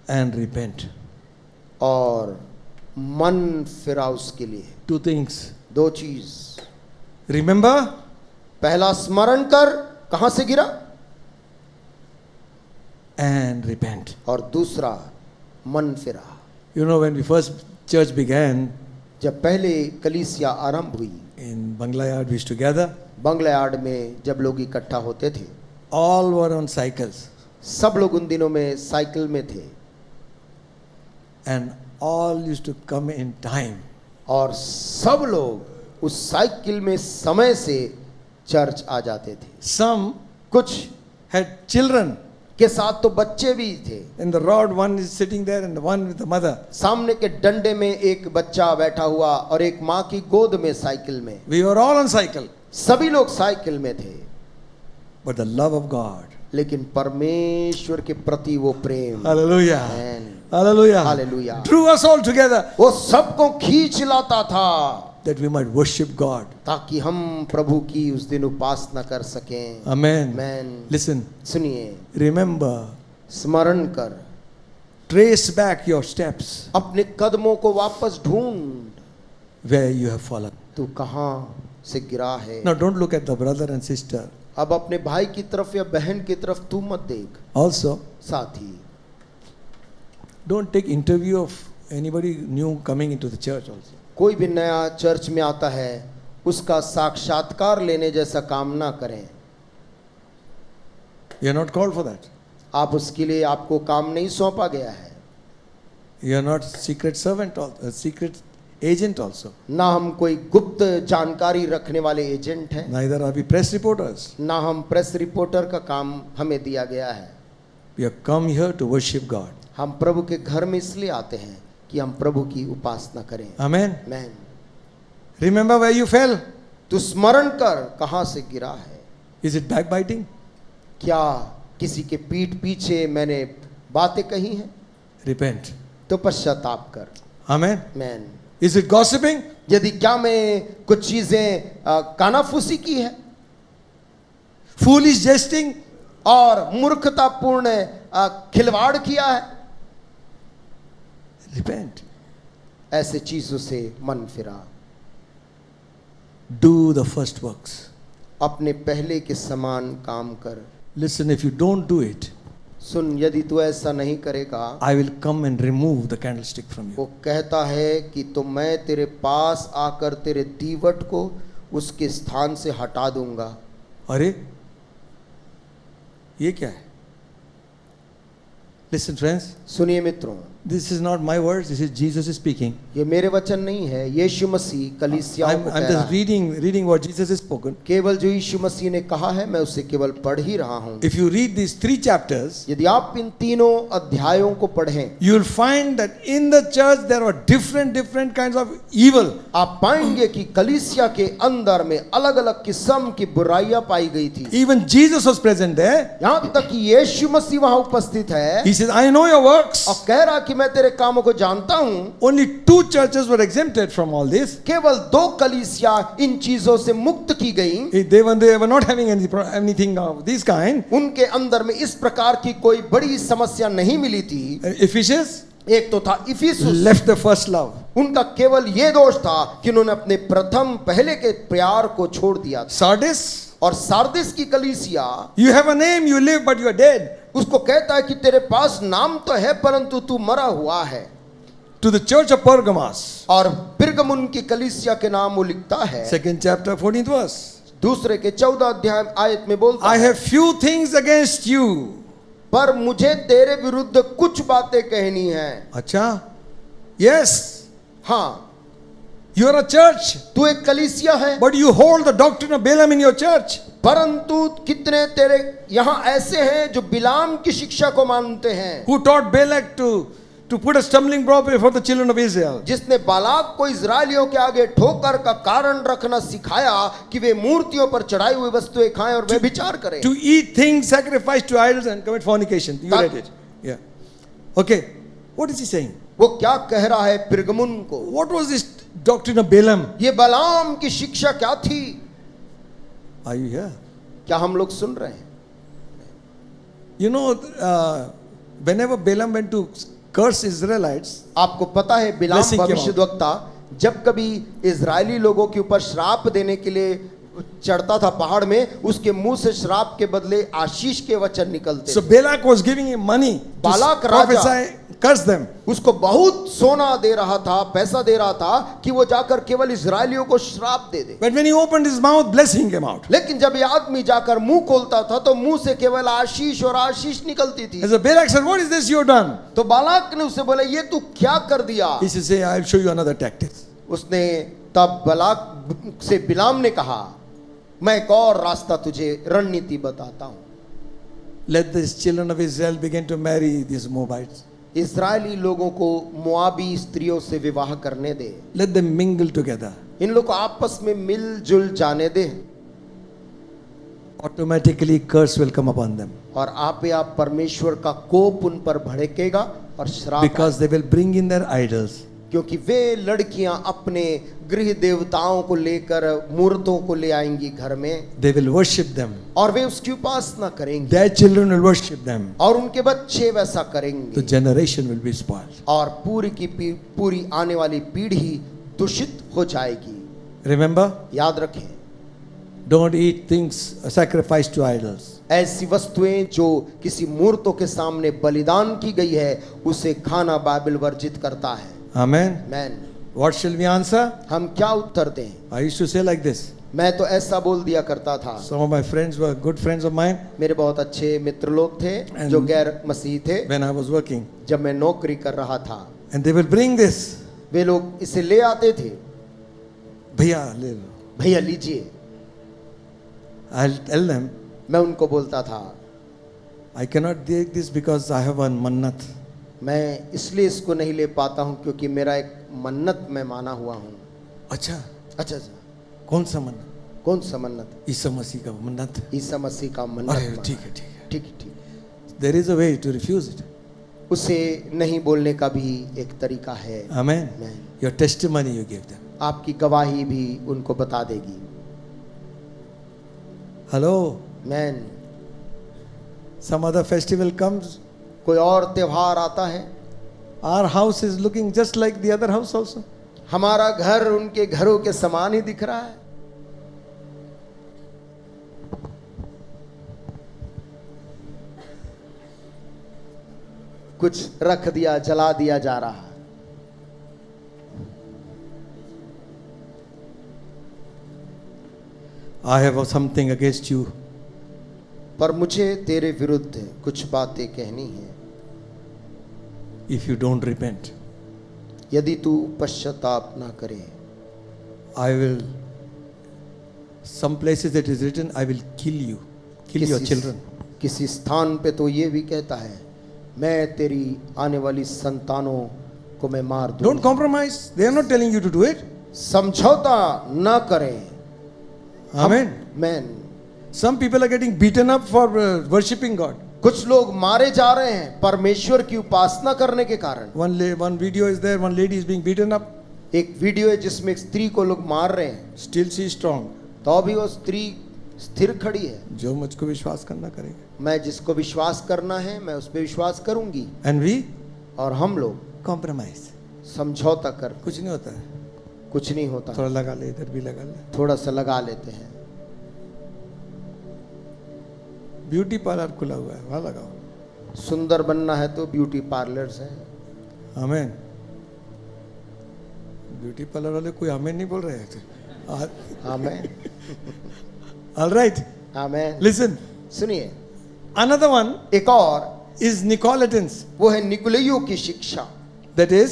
And repent. और मन फिरा उसके लिए। Two things. दो चीज, Remember पहला स्मरण कर कहां से गिरा, and repent. और दूसरा मन फिरा। You know, when we first church began जब पहले कलीसिया आरंभ हुई, in Bangla Yard, we used to gather. Bangla yard में जब लोग इकट्ठा होते थे, All were on cycles. सब लोग उन दिनों में साइकिल में थे And all used to come in time. और सब लोग उस साइकिल में समय से चर्च आ जाते थे। Some कुछ had children. के साथ तो बच्चे भी थे। In the rod, one is sitting there and one with the mother. सामने के डंडे में एक बच्चा बैठा हुआ और एक माँ की गोद में साइकिल में। We were all on cycle. सभी लोग साइकिल में थे, But the love of God. लेकिन परमेश्वर के प्रति वो प्रेम, Hallelujah. Amen. Hallelujah. Hallelujah. Drew us all together वो सबको खींच लाता था that we might worship God. ताकि हम प्रभु की उस दिन उपासना कर सकें। Amen. Amen. Listen, सुनिए, remember, स्मरण कर, trace back your steps अपने कदमों को वापस ढूंढ, where you have fallen. तू कहां से गिरा है। Now, don't look at the brother and sister. अब अपने भाई की तरफ या बहन की तरफ तू मत देख, Also, साथ ही don't take interview of anybody new coming into the church also. कोई भी नया चर्च में आता है उसका साक्षात्कार लेने जैसा काम ना करें। You are not called for that. आप उसके लिए आपको काम नहीं सौंपा गया है। You are not secret servant, secret agent also. ना हम कोई गुप्त जानकारी रखने वाले एजेंट हैं, Neither are we press reporters. ना हम प्रेस रिपोर्टर का काम हमें दिया गया है। We have come here to worship God. हम प्रभु के घर में इसलिए आते हैं कि हम प्रभु की उपासना करें। Amen. Man, Remember where you fell? तू स्मरण कर कहां से गिरा है। Is it backbiting? क्या किसी के पीठ पीछे मैंने बातें कही हैं? Repent. तो पश्चाताप कर। Amen. Man, Is it gossiping? यदि क्या मैं कुछ चीजें कानाफूसी की है Foolish jesting? और मूर्खतापूर्ण खिलवाड़ किया है, Repent. ऐसे चीजों से मन फिरा। Do the first works. अपने पहले के समान काम कर। Listen, if you don't do it, सुन, यदि तू ऐसा नहीं करेगा, I will come and remove the candlestick from वो you. कहता है कि तो मैं तेरे पास आकर तेरे दीवट को उसके स्थान से हटा दूंगा। अरे ये क्या है? Listen friends, सुनिए मित्रों, this is not my words, this is Jesus is speaking. ये मेरे वचन नहीं है, यीशु मसीह कलीसियाओं को I'm कह रहा just है। reading what Jesus has spoken. केवल जो यीशु मसीह ने कहा है मैं उसे केवल पढ़ ही रहा हूँ। If you read these 3 chapters, यदि आप इन तीनों अध्यायों को पढ़ें, you will find that in the church there were different kinds of evil. आप पाएंगे कि कलीसिया के अंदर में अलग अलग किस्म की बुराइयां पाई गई थी। Even Jesus was present there. यहाँ तक कि यीशु मसीह वहां उपस्थित है He says, I know your works. और कह रहा कि मैं तेरे कामों को जानता हूं। Only 2 churches were exempted from all this. केवल 2 कलीसिया इन चीजों से मुक्त की गई। They were not having anything of this kind. उनके अंदर में इस प्रकार की कोई बड़ी समस्या नहीं मिली थी। Ephesians एक तो था Ephesus, left the first love. उनका केवल ये दोष था कि उन्होंने अपने प्रथम पहले के प्यार को छोड़ दिया। Sardis, और सार्दिस की कलीसिया, you have a name, you live, but you are dead. उसको कहता है कि तेरे पास नाम तो है परंतु तू मरा हुआ है। To the church of Pergamos, और पिरगमुन की कलीसिया के नाम वो लिखता है 2nd chapter 14th verse. दूसरे के 14 अध्याय आयत में बोलता I है, have few things against you. पर मुझे तेरे विरुद्ध कुछ बातें कहनी है। अच्छा, yes, हाँ, you are a church, तू एक कलीसिया है, but you hold the doctrine of Balaam in your church. परंतु कितने तेरे यहाँ ऐसे हैं जो बिलाम की शिक्षा को मानते हैं, Who taught Balak to put a stumbling block before the children of Israel. जिसने बालाक को इजरायलियों के आगे ठोकर का कारण रखना सिखाया कि वे मूर्तियों पर चढ़ाई हुई वस्तुएं खाएं और वे विचार करें। To eat things sacrificed to idols and commit fornication. You read it. Yeah. Okay. What is he saying? वो क्या कह रहा है पिरगमुन को? What was this doctrine of Balaam? ये बलाम की शिक्षा क्या थी? Are you here? क्या हम लोग सुन रहे हैं? You know, whenever Balaam went to curse Israelites, आपको पता है बिलाम Blessing came भविष्यद्वक्ता जब कभी इजरायली लोगों के ऊपर श्राप देने के लिए चढ़ता था पहाड़ में, उसके मुंह से श्राप के बदले आशीष के वचन निकलते। so Balak was giving him money to Balak Raja prophesy, curse them. उसको बहुत सोना दे रहा था, पैसा दे रहा था कि वो जाकर केवल इजरायलियों को श्राप दे दे। But when he opened his mouth, blessing came out. लेकिन जब ये आदमी जाकर मुंह खोलता था तो मुंह से केवल आशीष और आशीष निकलती थी। And so Balak said, what is this you have done? तो बालाक ने उसे बोला, ये तू क्या कर दिया? He said, say, I will show you another tactic. उसने तब बालाक से बिलाम ने कहा, मैं एक और रास्ता तुझे रणनीति बताता हूं। Let the children of Israel begin to marry these Moabites. Israeli लोगों को मोआबी स्त्रियों से विवाह करने दे, Let them mingle together. इन लोग को आपस में मिलजुल जाने दे, Automatically curse will come upon them. और आप परमेश्वर का कोप उन पर भड़केगा और श्राप Because they will bring in their idols. क्योंकि वे लड़कियां अपने गृह देवताओं को लेकर मूर्तों को ले आएंगी घर में, They will worship them. और वे उसकी उपासना करेंगी, Their children will worship them. और उनके बच्चे वैसा The करेंगे, generation will be spoiled. और पूरी आने वाली पीढ़ी दूषित हो जाएगी। Remember, याद रखें, don't eat things sacrificed to idols. ऐसी वस्तुएं जो किसी मूर्तों के सामने बलिदान की गई है उसे खाना बाइबल वर्जित करता है। Amen. Man, What shall we answer? हम क्या उत्तर दें? I used to say like this. मैं तो ऐसा बोल दिया करता था. Some of my friends were good friends of mine मेरे बहुत अच्छे मित्र लोग थे And- जो गैर मसीह थे. when I was working. जब मैं नौकरी कर रहा था, And they will bring this. वे लोग इसे ले आते थे. Bhaiya, le lo. भैया लीजिए. I'll tell them, मैं उनको बोलता था, I cannot take this because I have one mannat. मैं इसलिए इसको नहीं ले पाता हूँ क्योंकि मेरा एक मन्नत मैं माना हुआ हूँ. अच्छा, अच्छा अच्छा, कौन सा मन्नत? कौन सा मन्नत? ईसा मसीह का मन्नत. ईसा मसीह का मन्नत. अरे माना. ठीक है, ठीक है. ठीक ठीक. There is a way to refuse it. उसे नहीं बोलने का भी एक तरीका है. Amen. Amen. Your testimony you give them. आपकी गवाही भी उनको बता देगी. Hello. Man. Some other festival comes. कोई और त्योहार आता है, Our house is looking just like the other house also. हमारा घर उनके घरों के समान ही दिख रहा है. कुछ रख दिया, जला दिया जा रहा है. I have something against you. पर मुझे तेरे विरुद्ध कुछ बातें कहनी है. If you don't repent, यदि तू पश्चाताप ना करे, I will. Some places it is written, I will kill you, kill your children. किसी स्थान पे तो ये भी कहता है, मैं तेरी आने वाली संतानों को मैं मार दूंगा. Don't compromise. They are not telling you to do it. समझौता ना करें. Amen. Man. Some people are getting beaten up for worshipping God. कुछ लोग मारे जा रहे हैं परमेश्वर की उपासना करने के कारण. One video is there. One lady is being beaten up. एक वीडियो है जिसमें एक स्त्री को लोग मार रहे हैं, Still she is strong. तो भी वो स्त्री स्थिर खड़ी है. जो मुझको विश्वास करना करेगा. मैं जिसको विश्वास करना है मैं उस पर विश्वास करूंगी. And we और हम लोग compromise. समझौता कर, कुछ नहीं होता है. कुछ नहीं होता. थोड़ा लगा ले, इधर भी लगा ले. थोड़ा सा लगा लेते हैं. ब्यूटी पार्लर खुला हुआ है, वहाँ लगाओ. सुंदर बनना है तो ब्यूटी पार्लर्स हैं. आमेन. ब्यूटी पार्लर वाले कोई आमेन नहीं बोल रहे थे. आमेन. All right. आमेन. Listen. सुनिए, Another one एक और is Nicolaitans. वो है निकुलइयों की शिक्षा, That is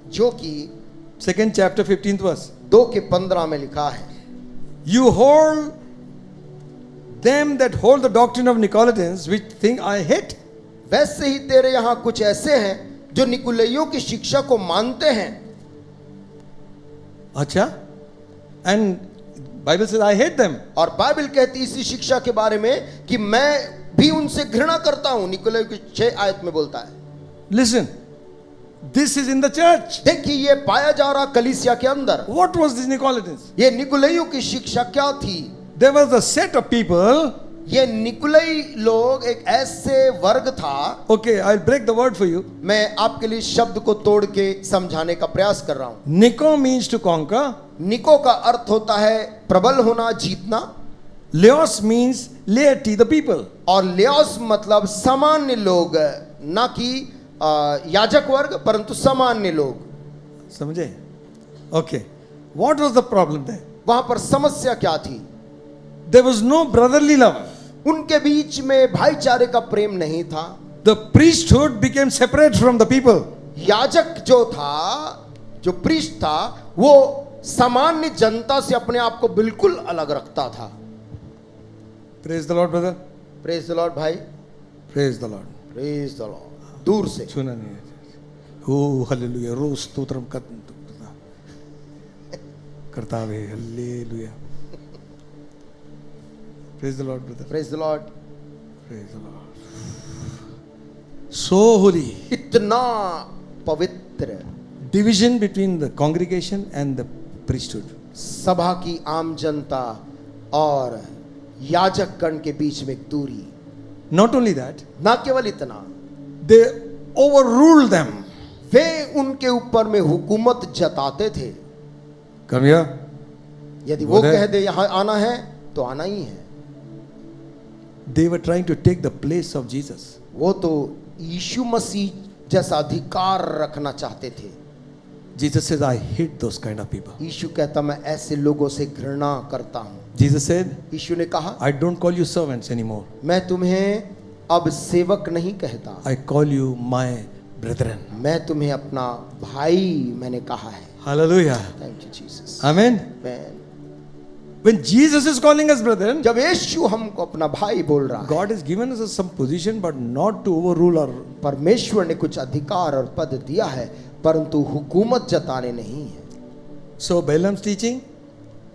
जो कि 2nd chapter 15th verse. 2:15 में लिखा है. You hold them that hold the doctrine of Nicolaitans, which think I hate. वैसे ही तेरे यहाँ कुछ ऐसे हैं जो निकुलइयों की शिक्षा को मानते हैं. अच्छा. And Bible says I hate them. और बाइबल कहती इसी शिक्षा के बारे में कि मैं भी उनसे घृणा करता हूं. निकुलइयों की 6 आयत में बोलता है. Listen. This is in the church. देखिए, ये पाया जा रहा कलीसिया के अंदर. What was this Nicolaitans? ये निकुलइयों की शिक्षा क्या थी? There was a set of people. ये निकुलई लोग एक ऐसे वर्ग था. Okay, I'll break the word for you. मैं आपके लिए शब्द को तोड़ के समझाने का प्रयास कर रहा हूं. Nico means to conquer. निको का अर्थ होता है प्रबल होना, जीतना. Leos means laity, the people. और लेओस मतलब सामान्य लोग, ना कि याजक वर्ग, परंतु सामान्य लोग. समझे? Okay. What was the problem there? वहां पर समस्या क्या थी? There was no brotherly love. उनके बीच में भाईचारे का प्रेम नहीं था. The priesthood became separate from the people. याजक जो था, जो प्रीस्ट था, वो सामान्य जनता से अपने आप को बिल्कुल अलग रखता था. Praise the Lord, brother. Praise the Lord भाई. Praise the Lord. Praise the Lord. दूर से. सुना नहीं. Oh, hallelujah. रोज स्तोत्रम करता है. Hallelujah. Praise the Lord, brother. Praise the Lord. Praise the Lord. So holy. इतना पवित्र. Division between the congregation and the priesthood. सभा की आम जनता और याजक गण के बीच में एक दूरी. Not only that, ना केवल इतना, they overruled them. वे उनके ऊपर में हुकूमत जताते थे. Come here. यदि वो बोले- कह दे यहाँ आना है तो आना ही है. They were trying to take the place of Jesus. वो तो यीशु मसीह जैसा अधिकार रखना चाहते थे. Jesus says, I hate those kind of people. यीशु कहता मैं ऐसे लोगों से घृणा करता हूँ। Jesus said, यीशु ने कहा I don't call you servants anymore. मैं तुम्हें अब सेवक नहीं कहता, I call you my brethren. मैं तुम्हें अपना भाई मैंने कहा है। Hallelujah. Thank you Jesus. Amen. Amen. When Jesus is calling us brethren, जब यीशु हमको अपना भाई बोल रहा है, God has given us some position, but not to overrule or. परमेश्वर ने कुछ अधिकार और पद दिया है, परंतु हुकूमत जताने नहीं है। So Balaam's teaching,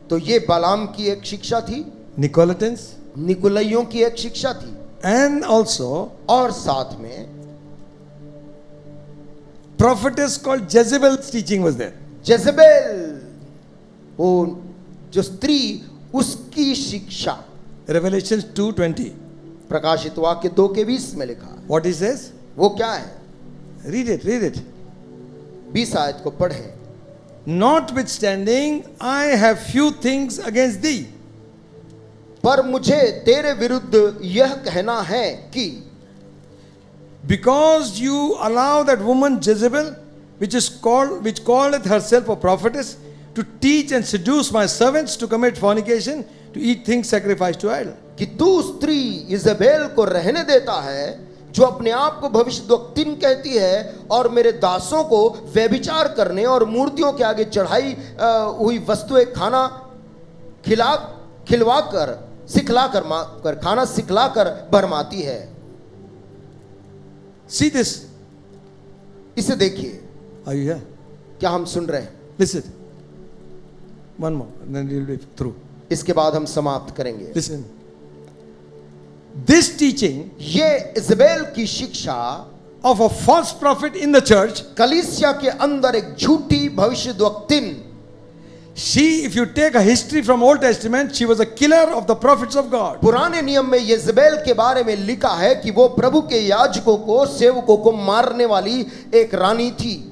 तो ये बालाम की एक शिक्षा थी, Nicolaitans, निकुलइयों की एक शिक्षा थी, and also और साथ में prophetess called Jezebel's teaching was there. Jezebel, वो जो स्त्री, उसकी शिक्षा। Revelations 2:20. प्रकाशित वाक्य 2:20 में लिखा है। What he says? वो क्या है? Read it, read it. 20 आयत को पढ़े। Notwithstanding, I have few things against thee. पर मुझे तेरे विरुद्ध यह कहना है कि Because you allow that woman Jezebel, which calleth herself a prophetess, to teach and seduce my servants to commit fornication, to eat things sacrificed to idol. कि तू स्त्री इजेबेल को रहने देता है, जो अपने आप को भविष्यद्वक्तिन कहती है और मेरे दासों को व्यभिचार करने और मूर्तियों के आगे चढ़ाई हुई वस्तुएं खाना सिखलाकर खाना सिखलाकर भरमाती है। See this. इसे देखिए। Are you here? क्या हम सुन रहे हैं? Listen. One more, and then we'll be through. इसके बाद हम समाप्त करेंगे। Listen. This teaching ये इजेबेल की शिक्षा of a false prophet in the church, कलीसिया के अंदर एक झूठी भविष्यद्वक्तिन, she, if you take a history from Old Testament, she was a killer of the prophets of God. पुराने नियम में येजेबेल के बारे में लिखा है कि वो प्रभु के याजकों को, सेवकों को मारने वाली एक रानी थी।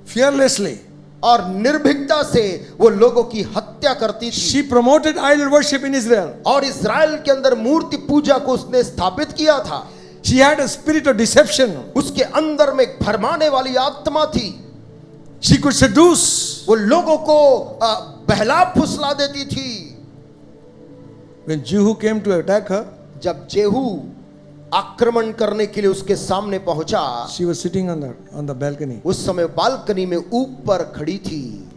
Fearlessly. और निर्भीकता से वो लोगों की हत्या करती थी। She promoted idol worship in Israel. और इज़राइल के अंदर मूर्ति पूजा को उसने स्थापित किया था। She had a spirit of deception. उसके अंदर में एक भरमाने वाली आत्मा थी। She could seduce. वो लोगों को बहला फुसला देती थी। When Jehu came to attack her, जब जेहू आक्रमण करने के लिए उसके सामने पहुंचा, she was sitting on the balcony. उस समय बालकनी में ऊपर खड़ी थी।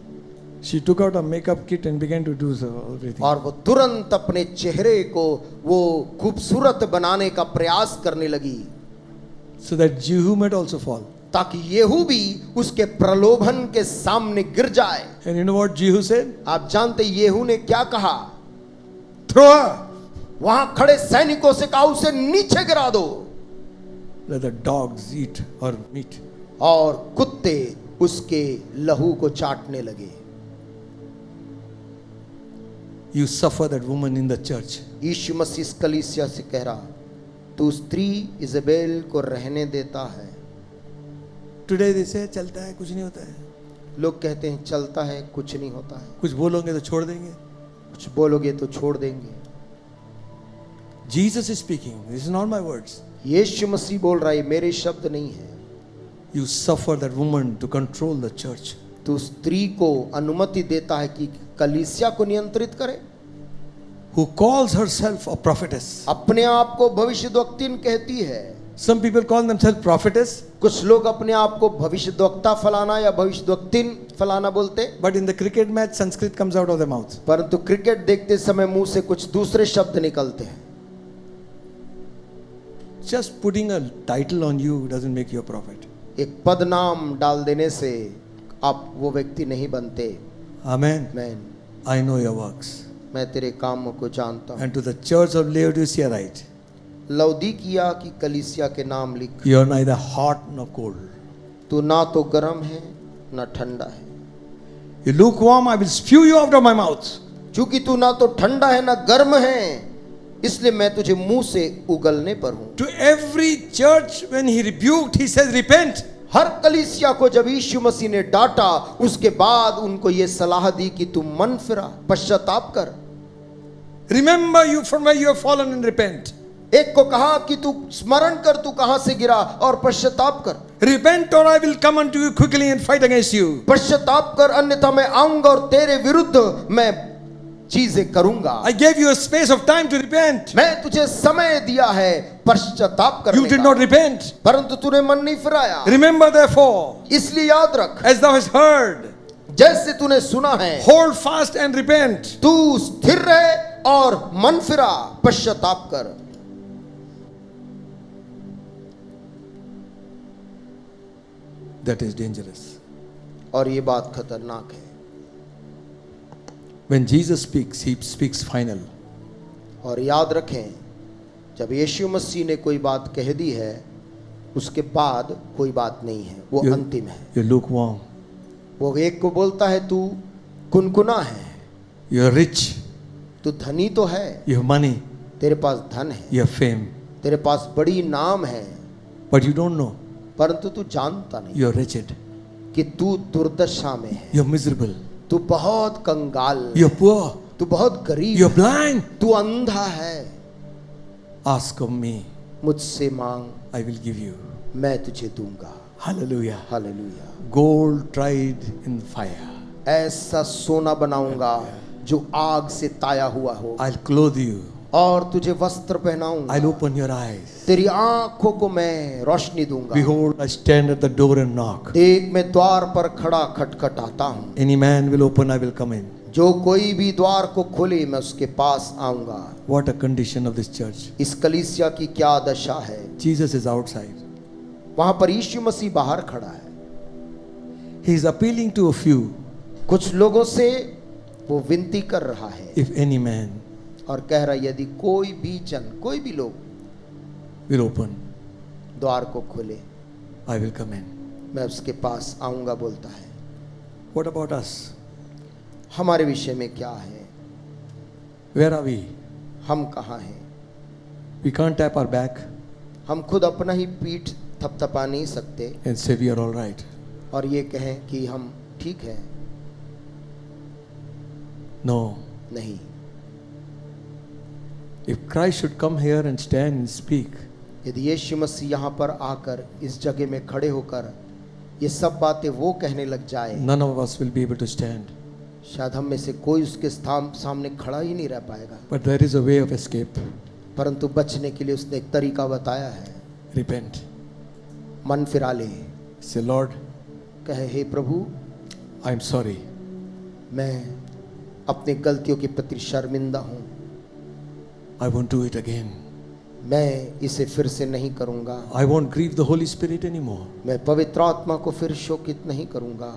She took out a makeup kit and began to do so everything. और वो तुरंत अपने चेहरे को वो खूबसूरत बनाने का प्रयास करने लगी, So that Jehu might also fall. ताकि येहू भी उसके प्रलोभन के सामने गिर जाए। And you know what Jehu said? आप जानते येहू ने क्या कहा? Throw her. वहां खड़े सैनिकों से कहा उसे नीचे गिरा दो। Let the dogs eat her meat. और कुत्ते उसके लहू को चाटने लगे। You suffer that woman in the church. यीशु मसीह इस कलीसिया से कह रहा, तू स्त्री इजेबेल को रहने देता है। Today they say चलता है कुछ नहीं होता है, लोग कहते हैं चलता है कुछ नहीं होता है, कुछ बोलोगे तो छोड़ देंगे. कुछ बोलोगे तो छोड़ देंगे। Jesus is speaking. This is not my words. यीशु मसीह बोल रहा है, मेरे शब्द नहीं है। You suffer that woman to control the church. तो स्त्री को अनुमति देता है कि कलीसिया को नियंत्रित करे, Who calls herself a prophetess. अपने आप को भविष्यद्वक्तिन कहती है। Some people call themselves prophetess, कुछ लोग अपने आप को भविष्यद्वक्ता फलाना या भविष्यद्वक्तिन फलाना बोलते, but in the cricket match, Sanskrit comes out of their mouth. परंतु क्रिकेट देखते समय मुंह से कुछ दूसरे शब्द निकलते हैं। Just putting a title on you doesn't make you a prophet. एक पद नाम डाल देने से आप वो व्यक्ति नहीं बनते। Amen. मैं I know your works. मैं तेरे कामों को जानता हूँ। And to the church of Laodicea write, लौदीकिया की कलीसिया के नाम लिख, you are neither hot nor cold. तू ना तो गर्म है ना ठंडा है। You lukewarm, I will spew you out of my mouth. चूंकि तू ना तो ठंडा है ना गर्म है, इसलिए मैं तुझे मुंह से उगलने पर हूं। To every church, when he rebuked, he says, repent. हर कलीसिया को जब यीशु मसीह ने डांटा, उसके बाद उनको ये सलाह दी कि तू मन फिरा, पश्चाताप कर। Remember you from where you have fallen and repent. एक को कहा कि तू स्मरण कर तू कहां से गिरा और पश्चाताप कर। Repent or I will come unto you quickly and fight against you. पश्चाताप कर, अन्यथा मैं आऊंगा और तेरे विरुद्ध मैं चीजें करूंगा। I gave you a space of time to repent. मैं तुझे समय दिया है पश्चाताप करने You did का, not repent. परंतु तूने मन नहीं फिराया। Remember therefore, इसलिए याद रख, as thou hast heard, जैसे तूने सुना है, hold fast and repent. तू स्थिर रहे और मन फिरा, पश्चाताप कर। That is dangerous. और ये बात खतरनाक है। When Jesus speaks, he speaks final. और याद रखें, जब यीशु मसीह ने कोई बात कह दी है, उसके बाद कोई बात नहीं है, वो अंतिम है। You're lukewarm. वो एक को बोलता है तू कुनकुना है, You're rich. तू धनी तो है, You have money. तेरे पास धन है, You have fame. तेरे पास बड़ी नाम है, But you don't know. परंतु तू जानता नहीं You're wretched. कि तू दुर्दशा में है, You're miserable. तू बहुत कंगाल, You're poor. तू बहुत गरीब You're है, blind. तू अंधा है। Ask of me. मुझसे मांग, I will give you. मैं तुझे दूंगा। Hallelujah. Hallelujah. Gold tried in fire. ऐसा सोना बनाऊंगा जो आग से ताया हुआ हो, I'll clothe you. और तुझे वस्त्र पहनाऊंगा, I'll open your eyes. तेरी आंखों को मैं रोशनी दूंगा। Behold, I stand at the door and knock. देख, मैं द्वार पर खड़ा खटखटाता हूँ, Any man will open, I will come in. जो कोई भी द्वार को खोले मैं उसके पास आऊंगा। What a condition of this church. इस कलीसिया की क्या दशा है। Jesus is outside. वहां पर यीशु मसीह बाहर खड़ा है, He is appealing to a few. कुछ लोगों से वो विनती कर रहा है If any man और कह रहा है, यदि कोई भी जन, कोई भी लोग will open, द्वार को खोले I will come in. मैं उसके पास आऊंगा, बोलता है। What about us? हमारे विषय में क्या है? Where are we? हम कहाँ हैं? We can't tap our back हम खुद अपना ही पीठ थपथपा नहीं सकते and say we are all right. और ये कहें कि हम ठीक हैं। No. नहीं। If Christ should come here and stand and speak, यदि यीशु मसीह यहाँ पर आकर इस जगह में खड़े होकर ये सब बातें वो कहने लग जाए, none of us will be able to stand. शायद हम में से कोई उसके सामने खड़ा ही नहीं रह पाएगा। But there is a way of escape. परंतु बचने के लिए उसने एक तरीका बताया है। Repent. मन फिरा ले, Say, Lord, कहे, हे प्रभु, I am sorry. मैं अपनी गलतियों के प्रति शर्मिंदा हूँ, I won't do it again. मैं इसे फिर से नहीं करूँगा, I won't grieve the Holy Spirit anymore. मैं पवित्र आत्मा को फिर शोकित नहीं करूँगा,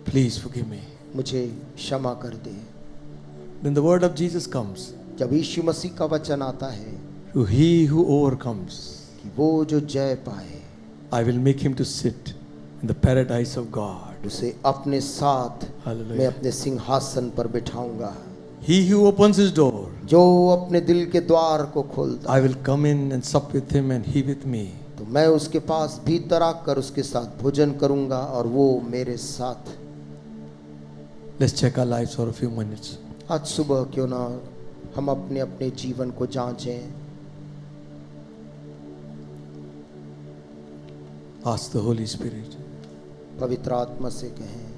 Please forgive me. मुझे क्षमा कर दे। Then the word of Jesus comes. जब यीशु मसीह का वचन आता है To he who overcomes, कि वो जो जय पाए, I will make him to sit in the paradise of God. उसे अपने साथ Hallelujah. मैं अपने सिंहासन पर बिठाऊंगा। He who opens his door, जो अपने दिल के द्वार को खोलता, I will come in and sup with him and he with me. तो मैं उसके पास भीतर आकर उसके साथ भोजन करूंगा और वो मेरे साथ। Let's check our lives for a few minutes. आज सुबह क्यों ना हम अपने अपने जीवन को जांचें। Ask the Holy Spirit, पवित्र आत्मा से कहें,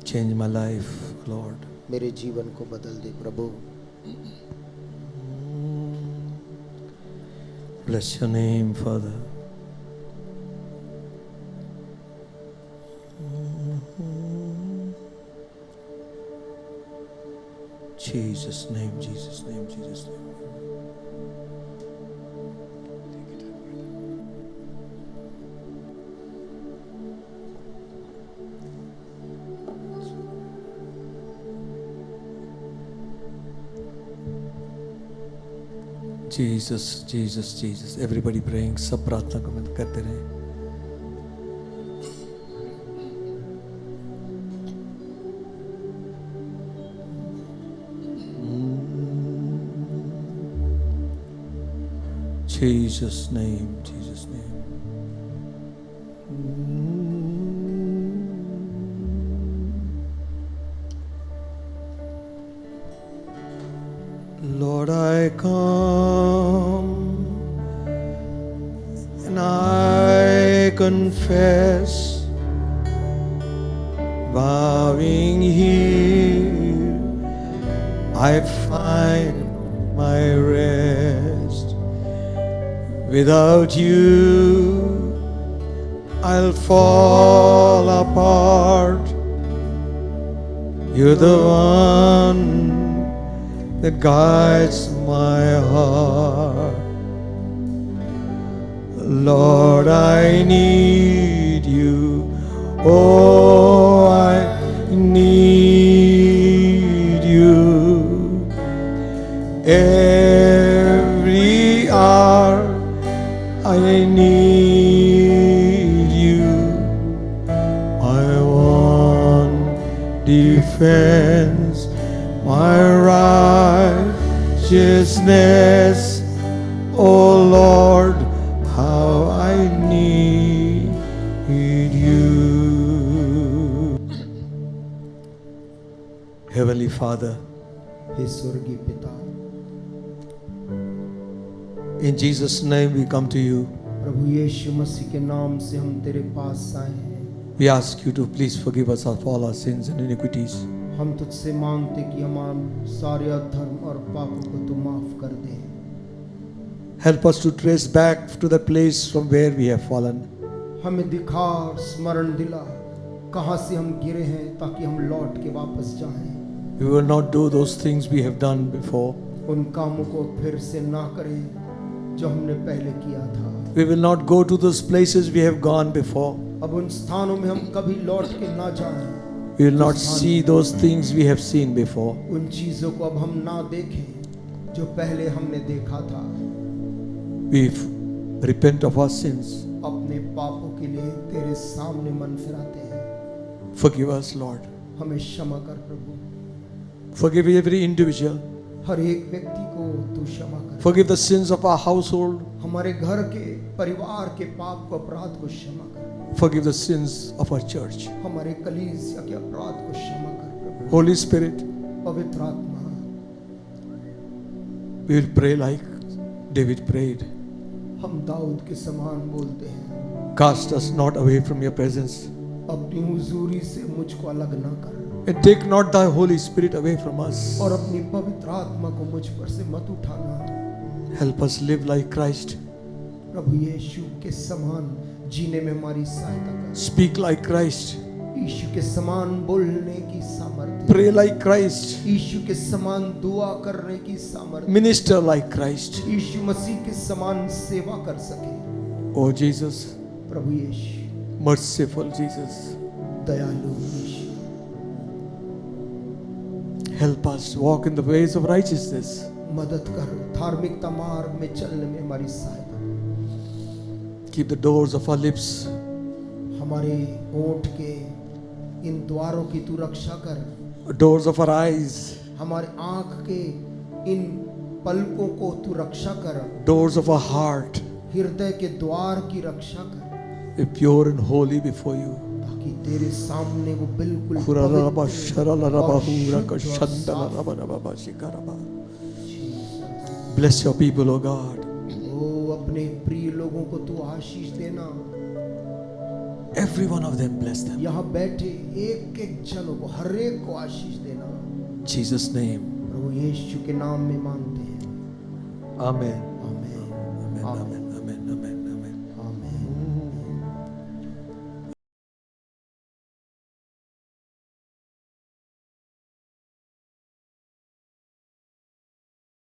change my life, Lord. मेरे जीवन को बदल दे प्रभु। Bless your name, Father. Jesus' name, Jesus' name, Jesus' name. Jesus, Jesus, Jesus. Everybody praying. सब प्रार्थना को मत करते रहे. Jesus' name, Jesus' name. Lord, I come confess, bowing here, I find my rest. Without you, I'll fall apart. You're the one that guides my heart. Lord, I need you. Oh, I need you. Every hour I need you. I want defense, my righteousness. Oh Lord, how I need you. Heavenly Father, हे स्वर्गीय पिता, in Jesus' name we come to you. प्रभु यीशु मसीह के नाम से हम तेरे पास आए हैं। We ask you to please forgive us of all our sins and iniquities. हम तुझसे मांगते कि हमारे सारे अधर्म और पापों को तू माफ कर दे। Help us to trace back to the place from where we have fallen. हमें दिखा और स्मरण दिला कहाँ से हम गिरे हैं, ताकि हम लौट के वापस जाएं। We will not do those things we have done before. उन कामों को फिर से ना करें जो हमने पहले किया था। We will not go to those places we have gone before. अब उन स्थानों में हम कभी लौट के ना जाएं। We will not see those things we have seen before. उन चीजों को अब हम ना देखें जो पहले हमने देखा था। We repent of our sins. अपने पापों के लिए तेरे सामने मन फिराते हैं। Forgive us, Lord. हमें क्षमा कर प्रभु। Forgive every individual. हर एक व्यक्ति को तू क्षमा कर। Forgive the sins of our household. हमारे घर के परिवार के पाप को, अपराध को क्षमा कर। Forgive the sins of our church. हमारे कलीसिया के अपराध को क्षमा कर प्रभु। Holy Spirit, पवित्र आत्मा, we will pray like David prayed. हम दाऊद के समान बोलते हैं, Cast us not away from your presence. अपनी हुजूरी से मुझको अलग ना कर, And take not thy Holy Spirit away from us. और अपनी पवित्र आत्मा को मुझ पर से मत उठाना। Help us live like Christ. प्रभु यीशु के समान जीने में हमारी सहायता कर। Speak like Christ. यीशु के समान बोलने की सामर्थ्य, Pray like Christ. यीशु के समान दुआ करने की सामर्थ्य, Minister like Christ. यीशु मसीह के समान सेवा कर सके। Oh Jesus, प्रभु यीशु, merciful Jesus, दयालु यीशु, help us walk in the ways of righteousness. मदद कर, धार्मिकता मार्ग में चलने में हमारी सहायता। Keep the doors of our lips हमारे होंठ के इन द्वारों की तू रक्षा कर, doors of our eyes, हमारे आंख के इन पलकों को तू रक्षा कर, doors of our heart. हृदय के द्वार की रक्षा कर, Be pure and holy before you. ताकि तेरे सामने वो बिल्कुल Kuraraba, पवित्र shararaba, और huraka, शुद्ध और shandalaraba, rababa, shikaraba. Bless your people, O God. ओ अपने प्रिय लोगों को तू आशीष देना। Every one of them, bless them. यहाँ बैठे एक एक जनों को, हर एक को आशीष देना। In Jesus' name. प्रभु यीशु के नाम में मांगते हैं, Amen. आमीन। Amen. Amen. Amen. Amen.